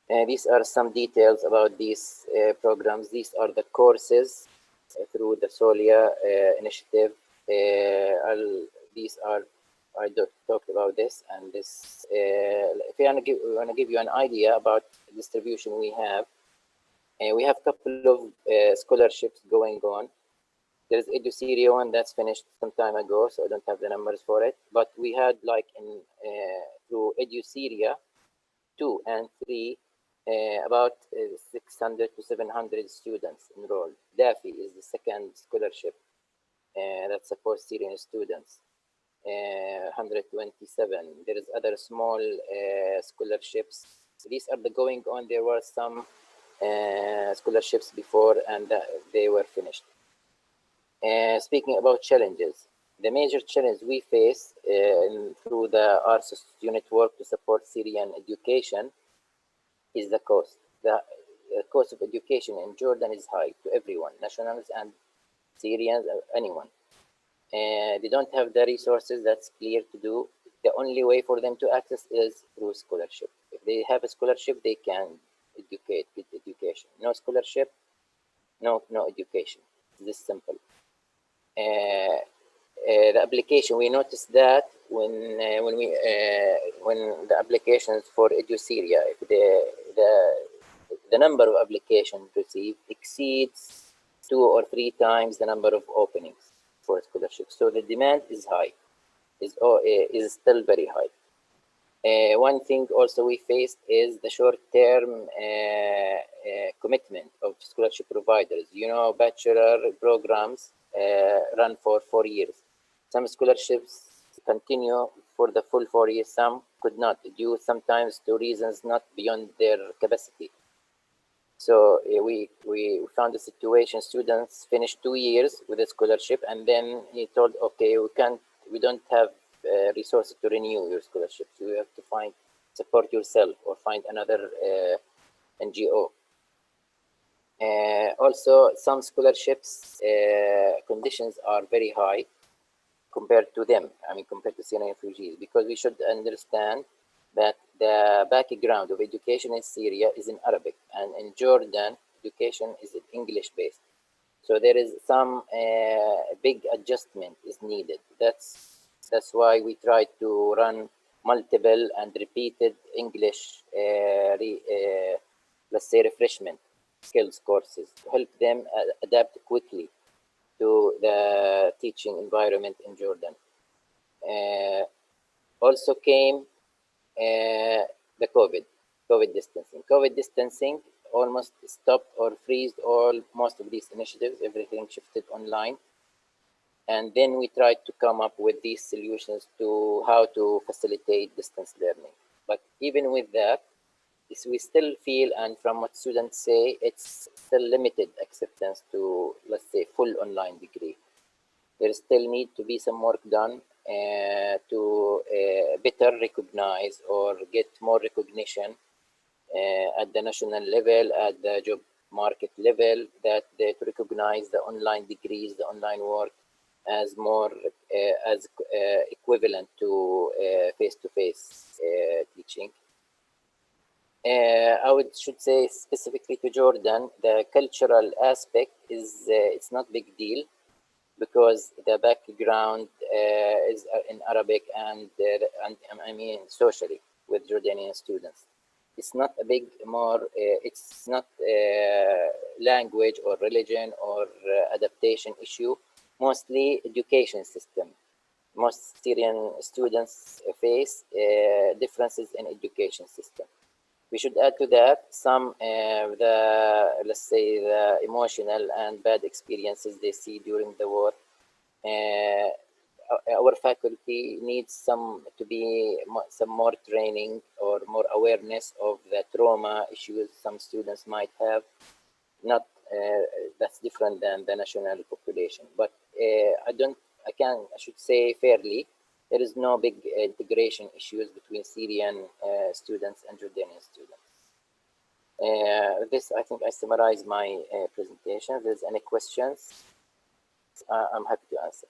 These are some details about these programs. These are the courses through the Solia initiative. These are, I talked about this, and this, if we want to give you an idea about the distribution we have a couple of scholarships going on. There's EduSyria one that's finished some time ago, so I don't have the numbers for it. But we had like through EduSyria 2 and 3, about 600 to 700 students enrolled. DAFI is the second scholarship that supports Syrian students. 127. There is other small scholarships. These are the going on. There were some scholarships before, and they were finished. Speaking about challenges, the major challenge we face through the ARSOS unit work to support Syrian education is the cost. The cost of education in Jordan is high to everyone, nationals and Syrians, anyone. They don't have the resources, that's clear to do. The only way for them to access is through scholarship. If they have a scholarship, they can get education. No scholarship, no education. It's this simple. The application, we noticed that when the applications for EduSyria, if the number of applications received exceeds 2 or 3 times the number of openings for scholarships. So the demand is high, is still very high. One thing also we faced is the short-term commitment of scholarship providers. You know, bachelor programs run for 4 years. Some scholarships continue for the full 4 years, some could not, due sometimes to reasons not beyond their capacity. So we found a situation, students finished 2 years with a scholarship, and then he told, okay, we don't have resources to renew your scholarship. So you have to support yourself or find another NGO. Also, some scholarships conditions are very high compared to them, compared to Syrian refugees, because we should understand that the background of education in Syria is in Arabic, and in Jordan, education is English-based. So there is some big adjustment is needed. That's why we try to run multiple and repeated English, let's say, refreshment skills courses to help them adapt quickly to the teaching environment in Jordan. Also came the COVID distancing. COVID distancing almost stopped or freezed most of these initiatives. Everything shifted online. And then we tried to come up with these solutions to how to facilitate distance learning. But even with that, we still feel, and from what students say, it's still limited acceptance to, let's say, full online degree. There still need to be some work done to better recognize or get more recognition at the national level, at the job market level, that they to recognize the online degrees, the online work as more as equivalent to face-to-face teaching. I should say specifically to Jordan, the cultural aspect is it's not big deal, because the background is in Arabic and I mean socially with Jordanian students. It's not a big it's not language or religion or adaptation issue, mostly education system. Most Syrian students face differences in education system. We should add to that some let's say the emotional and bad experiences they see during the war. Our faculty needs some more training or more awareness of the trauma issues some students might have. Not that's different than the national population, but I should say fairly, there is no big integration issues between Syrian students and Jordanian students. This, I think I summarized my presentation. If there's any questions, I'm happy to answer.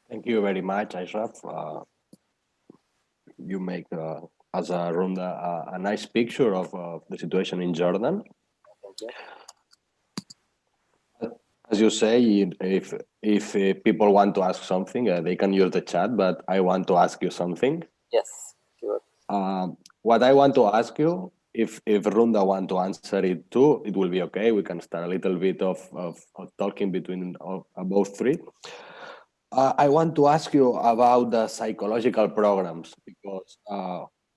Thank you very much, Ashraf. You make, as a Runda, a nice picture of the situation in Jordan. Thank you. As you say, if people want to ask something, they can use the chat, but I want to ask you something. Yes, sure. What I want to ask you, if Runda want to answer it too, it will be okay. We can start a little bit of talking between both three. I want to ask you about the psychological programs, because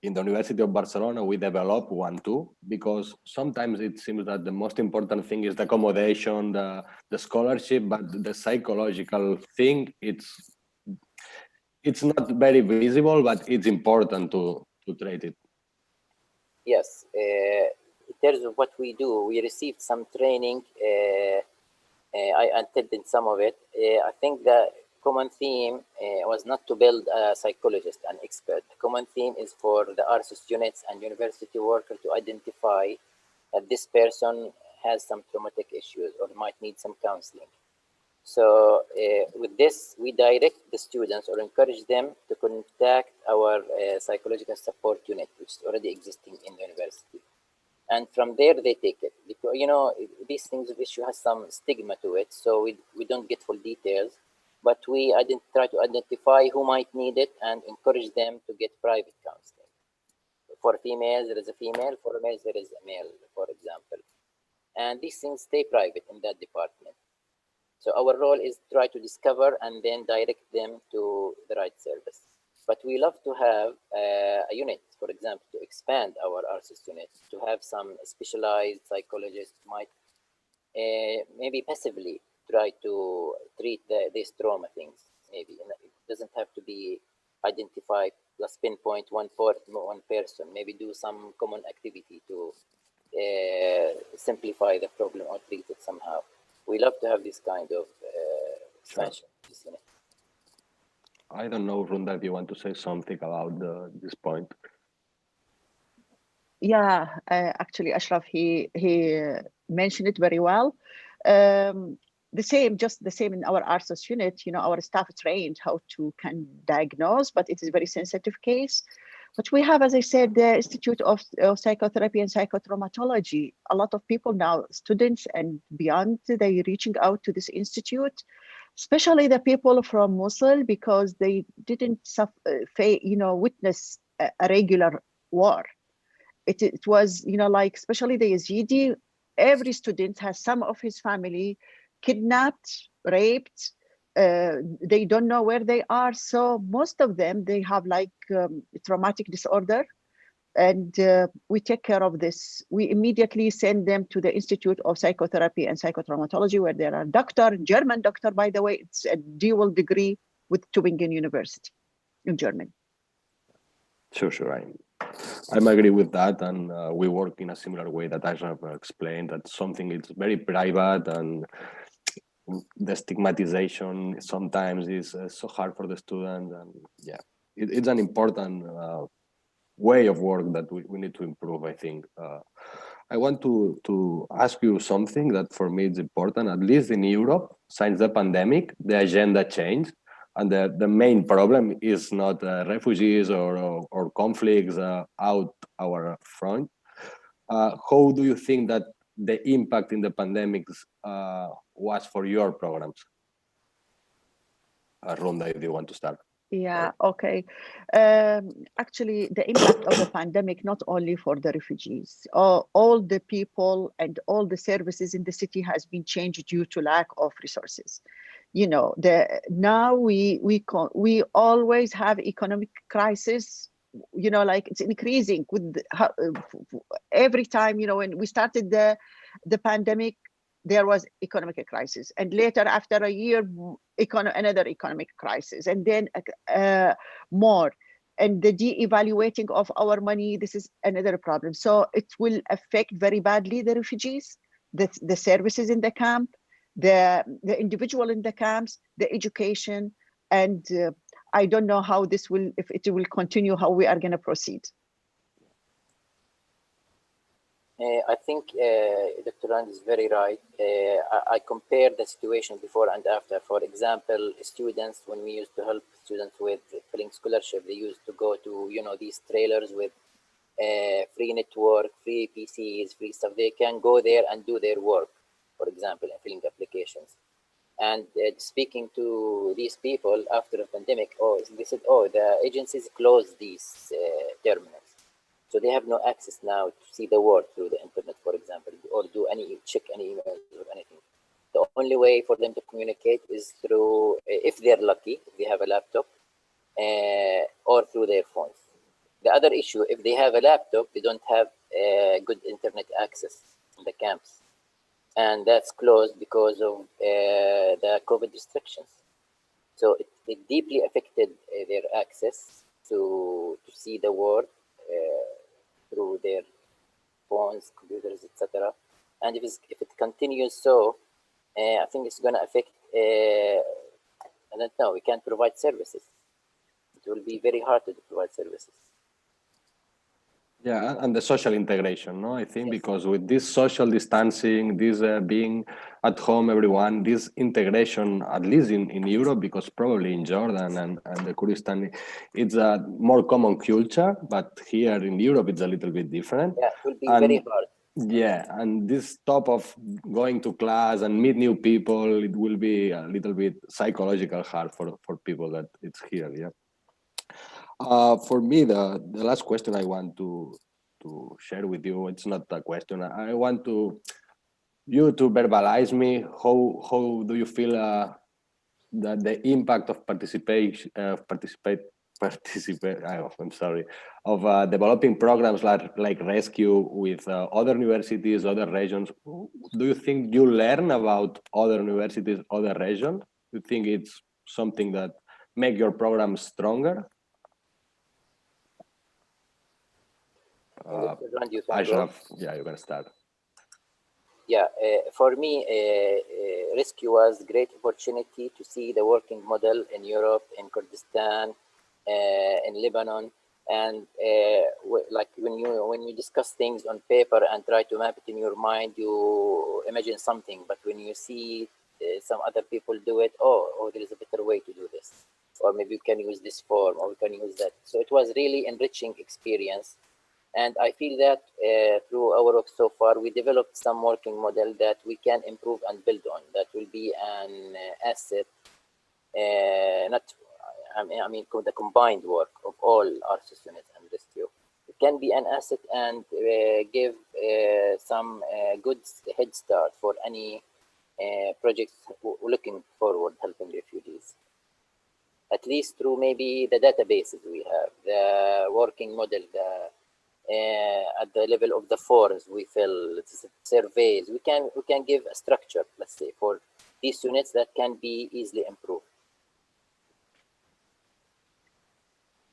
in the University of Barcelona, we develop one too, because sometimes it seems that the most important thing is the accommodation, the scholarship, but the psychological thing, it's not very visible, but it's important to treat it. Yes, in terms of what we do, we received some training. I attended some of it. I think the common theme was not to build a psychologist, an expert. The common theme is for the ARSUS units and university workers to identify that this person has some traumatic issues or might need some counseling. So with this, we direct the students or encourage them to contact our psychological support unit, which is already existing in the university. And from there, they take it. Because, you know, these things, the issue has some stigma to it, so we don't get full details, but we try to identify who might need it and encourage them to get private counseling. For females, there is a female. For males, there is a male, for example. And these things stay private in that department. So our role is to try to discover and then direct them to the right service. But we love to have a unit, for example, to expand our ARSUS unit, to have some specialized psychologists might maybe passively try to treat these trauma things. Maybe it doesn't have to be identified, plus pinpoint one person. Maybe do some common activity to simplify the problem or treat it somehow. We love to have this kind of expansion. Sure. I don't know, Runda, if you want to say something about this point. Yeah, actually, Ashraf, he mentioned it very well. Just the same in our ARSUS unit, you know, our staff trained how to can diagnose, but it is a very sensitive case. But we have, as I said, the Institute of Psychotherapy and Psychotraumatology. A lot of people now, students and beyond, they're reaching out to this institute, especially the people from Mosul, because they didn't witness a regular war. It was, you know, like, especially the Yazidi, every student has some of his family kidnapped, raped. They don't know where they are. So most of them, they have like traumatic disorder. And we take care of this. We immediately send them to the Institute of Psychotherapy and Psychotraumatology, where there are German doctor, by the way, it's a dual degree with Tübingen University. in Germany. Sure. I'm agree with that, and we work in a similar way that Ashraf explained. That something is very private, and the stigmatization sometimes is so hard for the student, and yeah, it's an important way of work that we need to improve, I think. I want to ask you something that for me is important, at least in Europe, since the pandemic, the agenda changed. And the main problem is not refugees or conflicts out our front. How do you think that the impact in the pandemics was for your programs? Rhonda, if you want to start. Yeah, okay. Actually, the impact of the pandemic, not only for the refugees, all the people and all the services in the city has been changed due to lack of resources. You know, now we always have economic crisis. You know, like it's increasing with every time. You know, when we started the pandemic, there was economic crisis, and later after a year another economic crisis, and then more, and the de-evaluating of our money. This is another problem. So it will affect very badly the refugees, the services in the camp, the individual in the camps, the education, and I don't know how this will, if it will continue, how we are going to proceed. I think Dr. Rand is very right. I compare the situation before and after. For example, students, when we used to help students with filling scholarship, they used to go to, you know, these trailers with free network, free PCs, free stuff. They can go there and do their work, for example, in filling applications. And speaking to these people after the pandemic, they said, the agencies closed these terminals. So they have no access now to see the world through the internet, for example, or check any emails or anything. The only way for them to communicate is through, if they're lucky, if they have a laptop, or through their phones. The other issue, if they have a laptop, they don't have good internet access in the camps. And that's closed because of the COVID restrictions. So it deeply affected their access to see the world through their phones, computers, etc. And if it continues so, I think it's going to affect, I don't know, we can't provide services. It will be very hard to provide services. Yeah, and the social integration, no? I think Yes. Because with this social distancing, this being at home, everyone, this integration, at least in Europe, because probably in Jordan and the Kurdistan, it's a more common culture, but here in Europe, it's a little bit different. Yeah, it will be very hard. Yeah, and this top of going to class and meet new people, it will be a little bit psychological hard for people that it's here, yeah. For me, the last question I want to share with you, it's not a question. I want you to verbalize me. How do you feel that the impact of developing programs like Rescue with other universities, other regions? Do you think you learn about other universities, other regions? Do you think it's something that make your program stronger? Ashraf, yeah, you can start. Yeah, for me, Rescue was a great opportunity to see the working model in Europe, in Kurdistan, in Lebanon, and like when you discuss things on paper and try to map it in your mind, you imagine something. But when you see some other people do it, there is a better way to do this, or maybe we can use this form, or we can use that. So it was really enriching experience. And I feel that through our work so far, we developed some working model that we can improve and build on. That will be an asset, the combined work of all RCS units and Rescue. It can be an asset and give some good head start for any projects looking forward helping refugees. At least through maybe the databases we have, the working model, at the level of the forms we fill, surveys, we can give a structure, let's say, for these units that can be easily improved.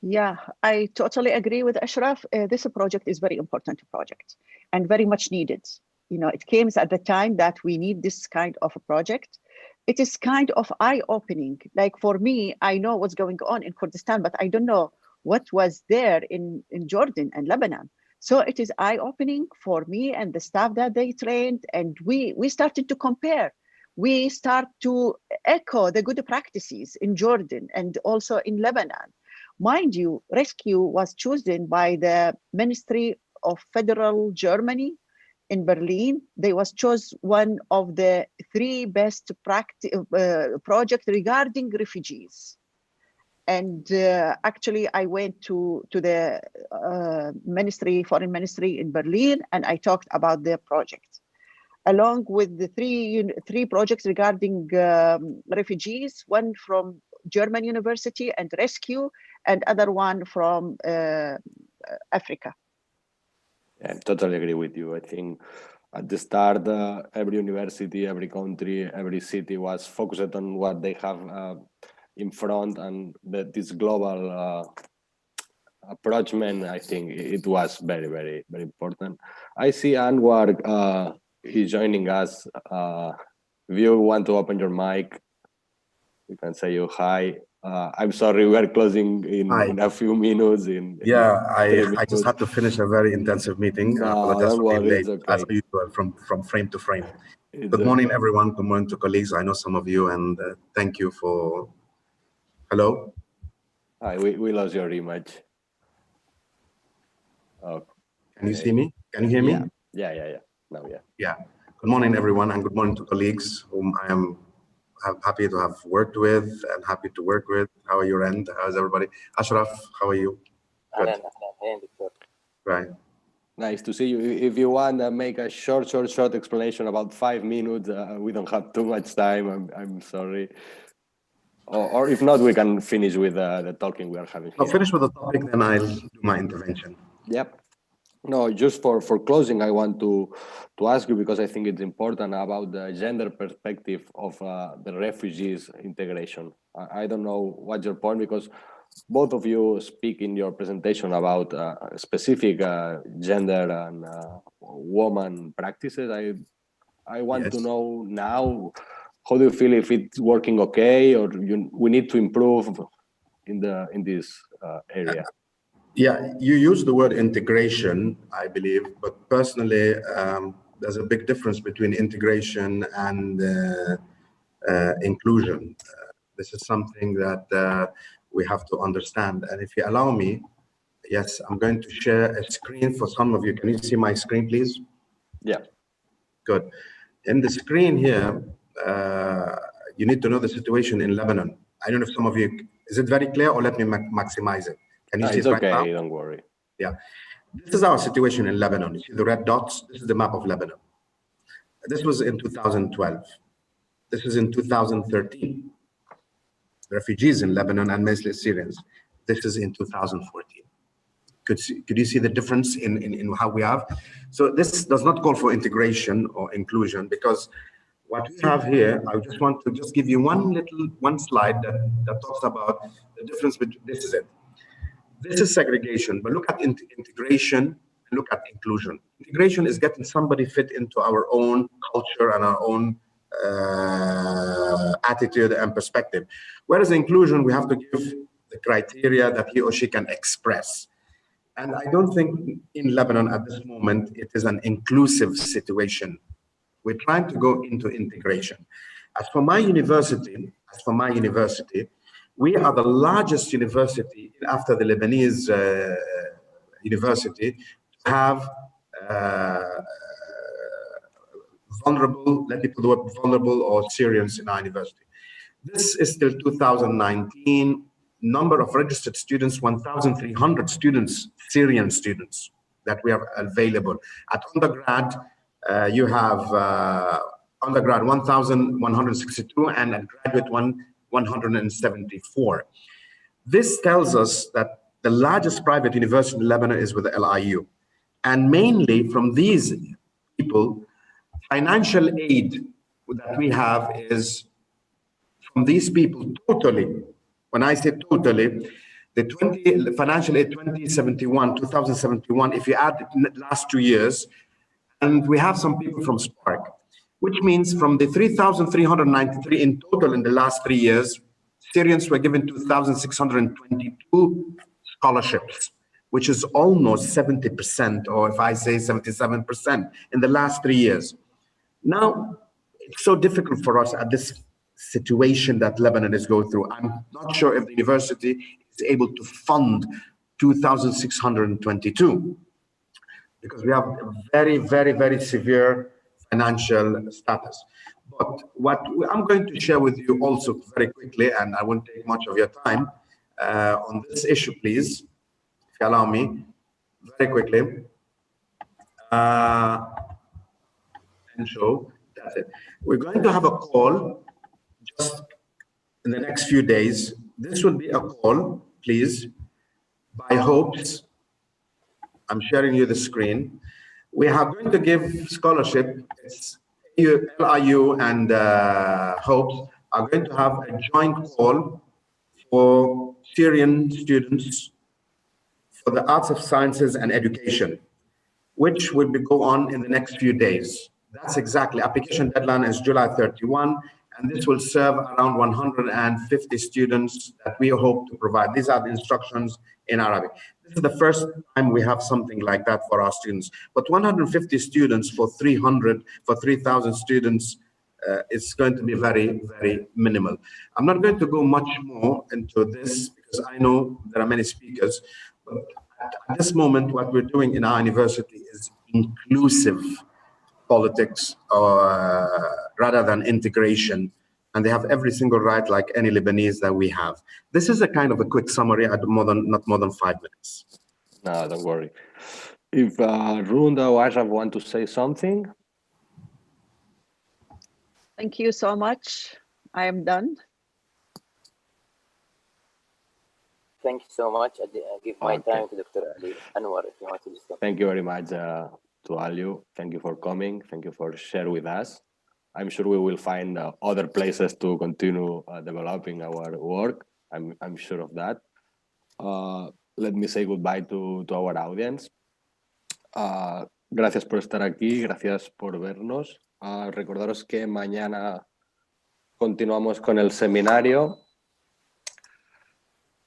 Yeah, I totally agree with Ashraf. This project is very important project and very much needed. You know, it came at the time that we need this kind of a project. It is kind of eye-opening. Like for me, I know what's going on in Kurdistan, but I don't know what was there in Jordan and Lebanon. So it is eye-opening for me and the staff that they trained, and we started to compare. We start to echo the good practices in Jordan and also in Lebanon. Mind you, rescue was chosen by the Ministry of Federal Germany in Berlin. They was chosen one of the 3 best projects regarding refugees. And actually, I went to the foreign ministry in Berlin, and I talked about their project, along with the three projects regarding refugees, one from German University and Rescue, and other one from Africa. Yeah, I totally agree with you. I think at the start, every university, every country, every city was focused on what they have in front, and this global approachment, I think it was very, very, very important. I see Anwar is joining us. If you want to open your mic, you can say hi. I'm sorry, we are closing in a few minutes. I just had to finish a very intensive meeting. No, I apologize don't for being worry, late, it's okay. as usual, from frame to frame. Good morning, everyone. Good morning to colleagues. I know some of you, and thank you for. Hello. Hi, we lost your image. Okay. Can you see me? Can you hear me? Yeah. Now, yeah. Yeah. Good morning, everyone, and good morning to colleagues whom I am happy to have worked with and happy to work with. How are your end? How's everybody? Ashraf, how are you? Good. Right. Nice to see you. If you want to make a short explanation, about 5 minutes, we don't have too much time. I'm sorry. Or if not, we can finish with the talking we are having here. I'll finish with the topic, then I'll do my intervention. Yep. No, just for closing, I want to ask you, because I think it's important, about the gender perspective of the refugees integration. I don't know what's your point, because both of you speak in your presentation about specific gender and woman practices. I want to know now, how do you feel, if it's working okay, or we need to improve in this area? Yeah, you use the word integration, I believe, but personally, there's a big difference between integration and inclusion. This is something that we have to understand. And if you allow me, yes, I'm going to share a screen for some of you. Can you see my screen, please? Yeah. Good. In the screen here, you need to know the situation in Lebanon. I don't know if some of you, is it very clear, or let me maximize it? Can you see it's it okay, right now? Don't worry. Yeah. This is our situation in Lebanon. You see the red dots? This is the map of Lebanon. This was in 2012. This is in 2013. Refugees in Lebanon, and mostly Syrians. This is in 2014. Could you see the difference in how we have? So this does not call for integration or inclusion, because what we have here, I just want to give you one slide that talks about the difference between, this is it. This is segregation, but look at integration and look at inclusion. Integration is getting somebody fit into our own culture and our own attitude and perspective. Whereas inclusion, we have to give the criteria that he or she can express. And I don't think in Lebanon at this moment, it is an inclusive situation. We're trying to go into integration. As for my university, we are the largest university after the Lebanese university to have vulnerable, let me put the word vulnerable, or Syrians in our university. This is still 2019. Number of registered students, 1,300 students, Syrian students that we have available. At undergrad, you have undergrad 1,162 and at graduate 174. This tells us that the largest private university in Lebanon is with the LIU. And mainly from these people, financial aid that we have is from these people totally. When I say totally, The financial aid 2071, if you add the last 2 years, and we have some people from Spark, which means from the 3,393 in total in the last 3 years, Syrians were given 2,622 scholarships, which is almost 70%, or if I say 77% in the last 3 years. Now, it's so difficult for us at this situation that Lebanon is going through. I'm not sure if the university is able to fund 2,622 because we have a very, very, very severe financial status. But what I'm going to share with you also very quickly, and I won't take much of your time on this issue, please, if you allow me, very quickly. And show, that's it. We're going to have a call just in the next few days. This will be a call, please, by Hopes. I'm sharing you the screen. We are going to give scholarship. It's LIU and Hopes are going to have a joint call for Syrian students for the arts of sciences and education, which will go on in the next few days. That's exactly, application deadline is July 31, and this will serve around 150 students that we hope to provide. These are the instructions in Arabic. This is the first time we have something like that for our students. But 150 students for 3,000 students is going to be very, very minimal. I'm not going to go much more into this because I know there are many speakers, but at this moment, what we're doing in our university is inclusive politics, rather than integration, and they have every single right like any Lebanese that we have. This is a kind of a quick summary at not more than 5 minutes. No, don't worry. If Runda or Ashraf want to say something. Thank you so much. I am done. Thank you so much. I give my time to Dr. Ali Anwar if you want to discuss. Thank you very much to all you. Thank you for coming. Thank you for sharing with us. I'm sure we will find other places to continue developing our work. I'm sure of that. Let me say goodbye to our audience. Gracias por estar aquí, gracias por vernos. Recordaros que mañana continuamos con el seminario.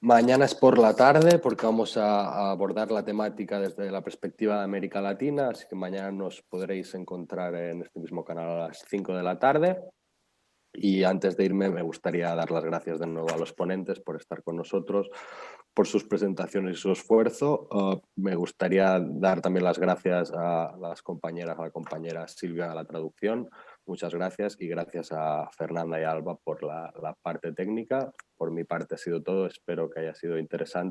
Mañana es por la tarde porque vamos a abordar la temática desde la perspectiva de América Latina, así que mañana nos podréis encontrar en este mismo canal a las 5 de la tarde. Y antes de irme me gustaría dar las gracias de nuevo a los ponentes por estar con nosotros, por sus presentaciones y su esfuerzo. Me gustaría dar también las gracias a las compañeras, a la compañera Silvia a la traducción. Muchas gracias y gracias a Fernanda y Alba por la parte técnica. Por mi parte ha sido todo. Espero que haya sido interesante.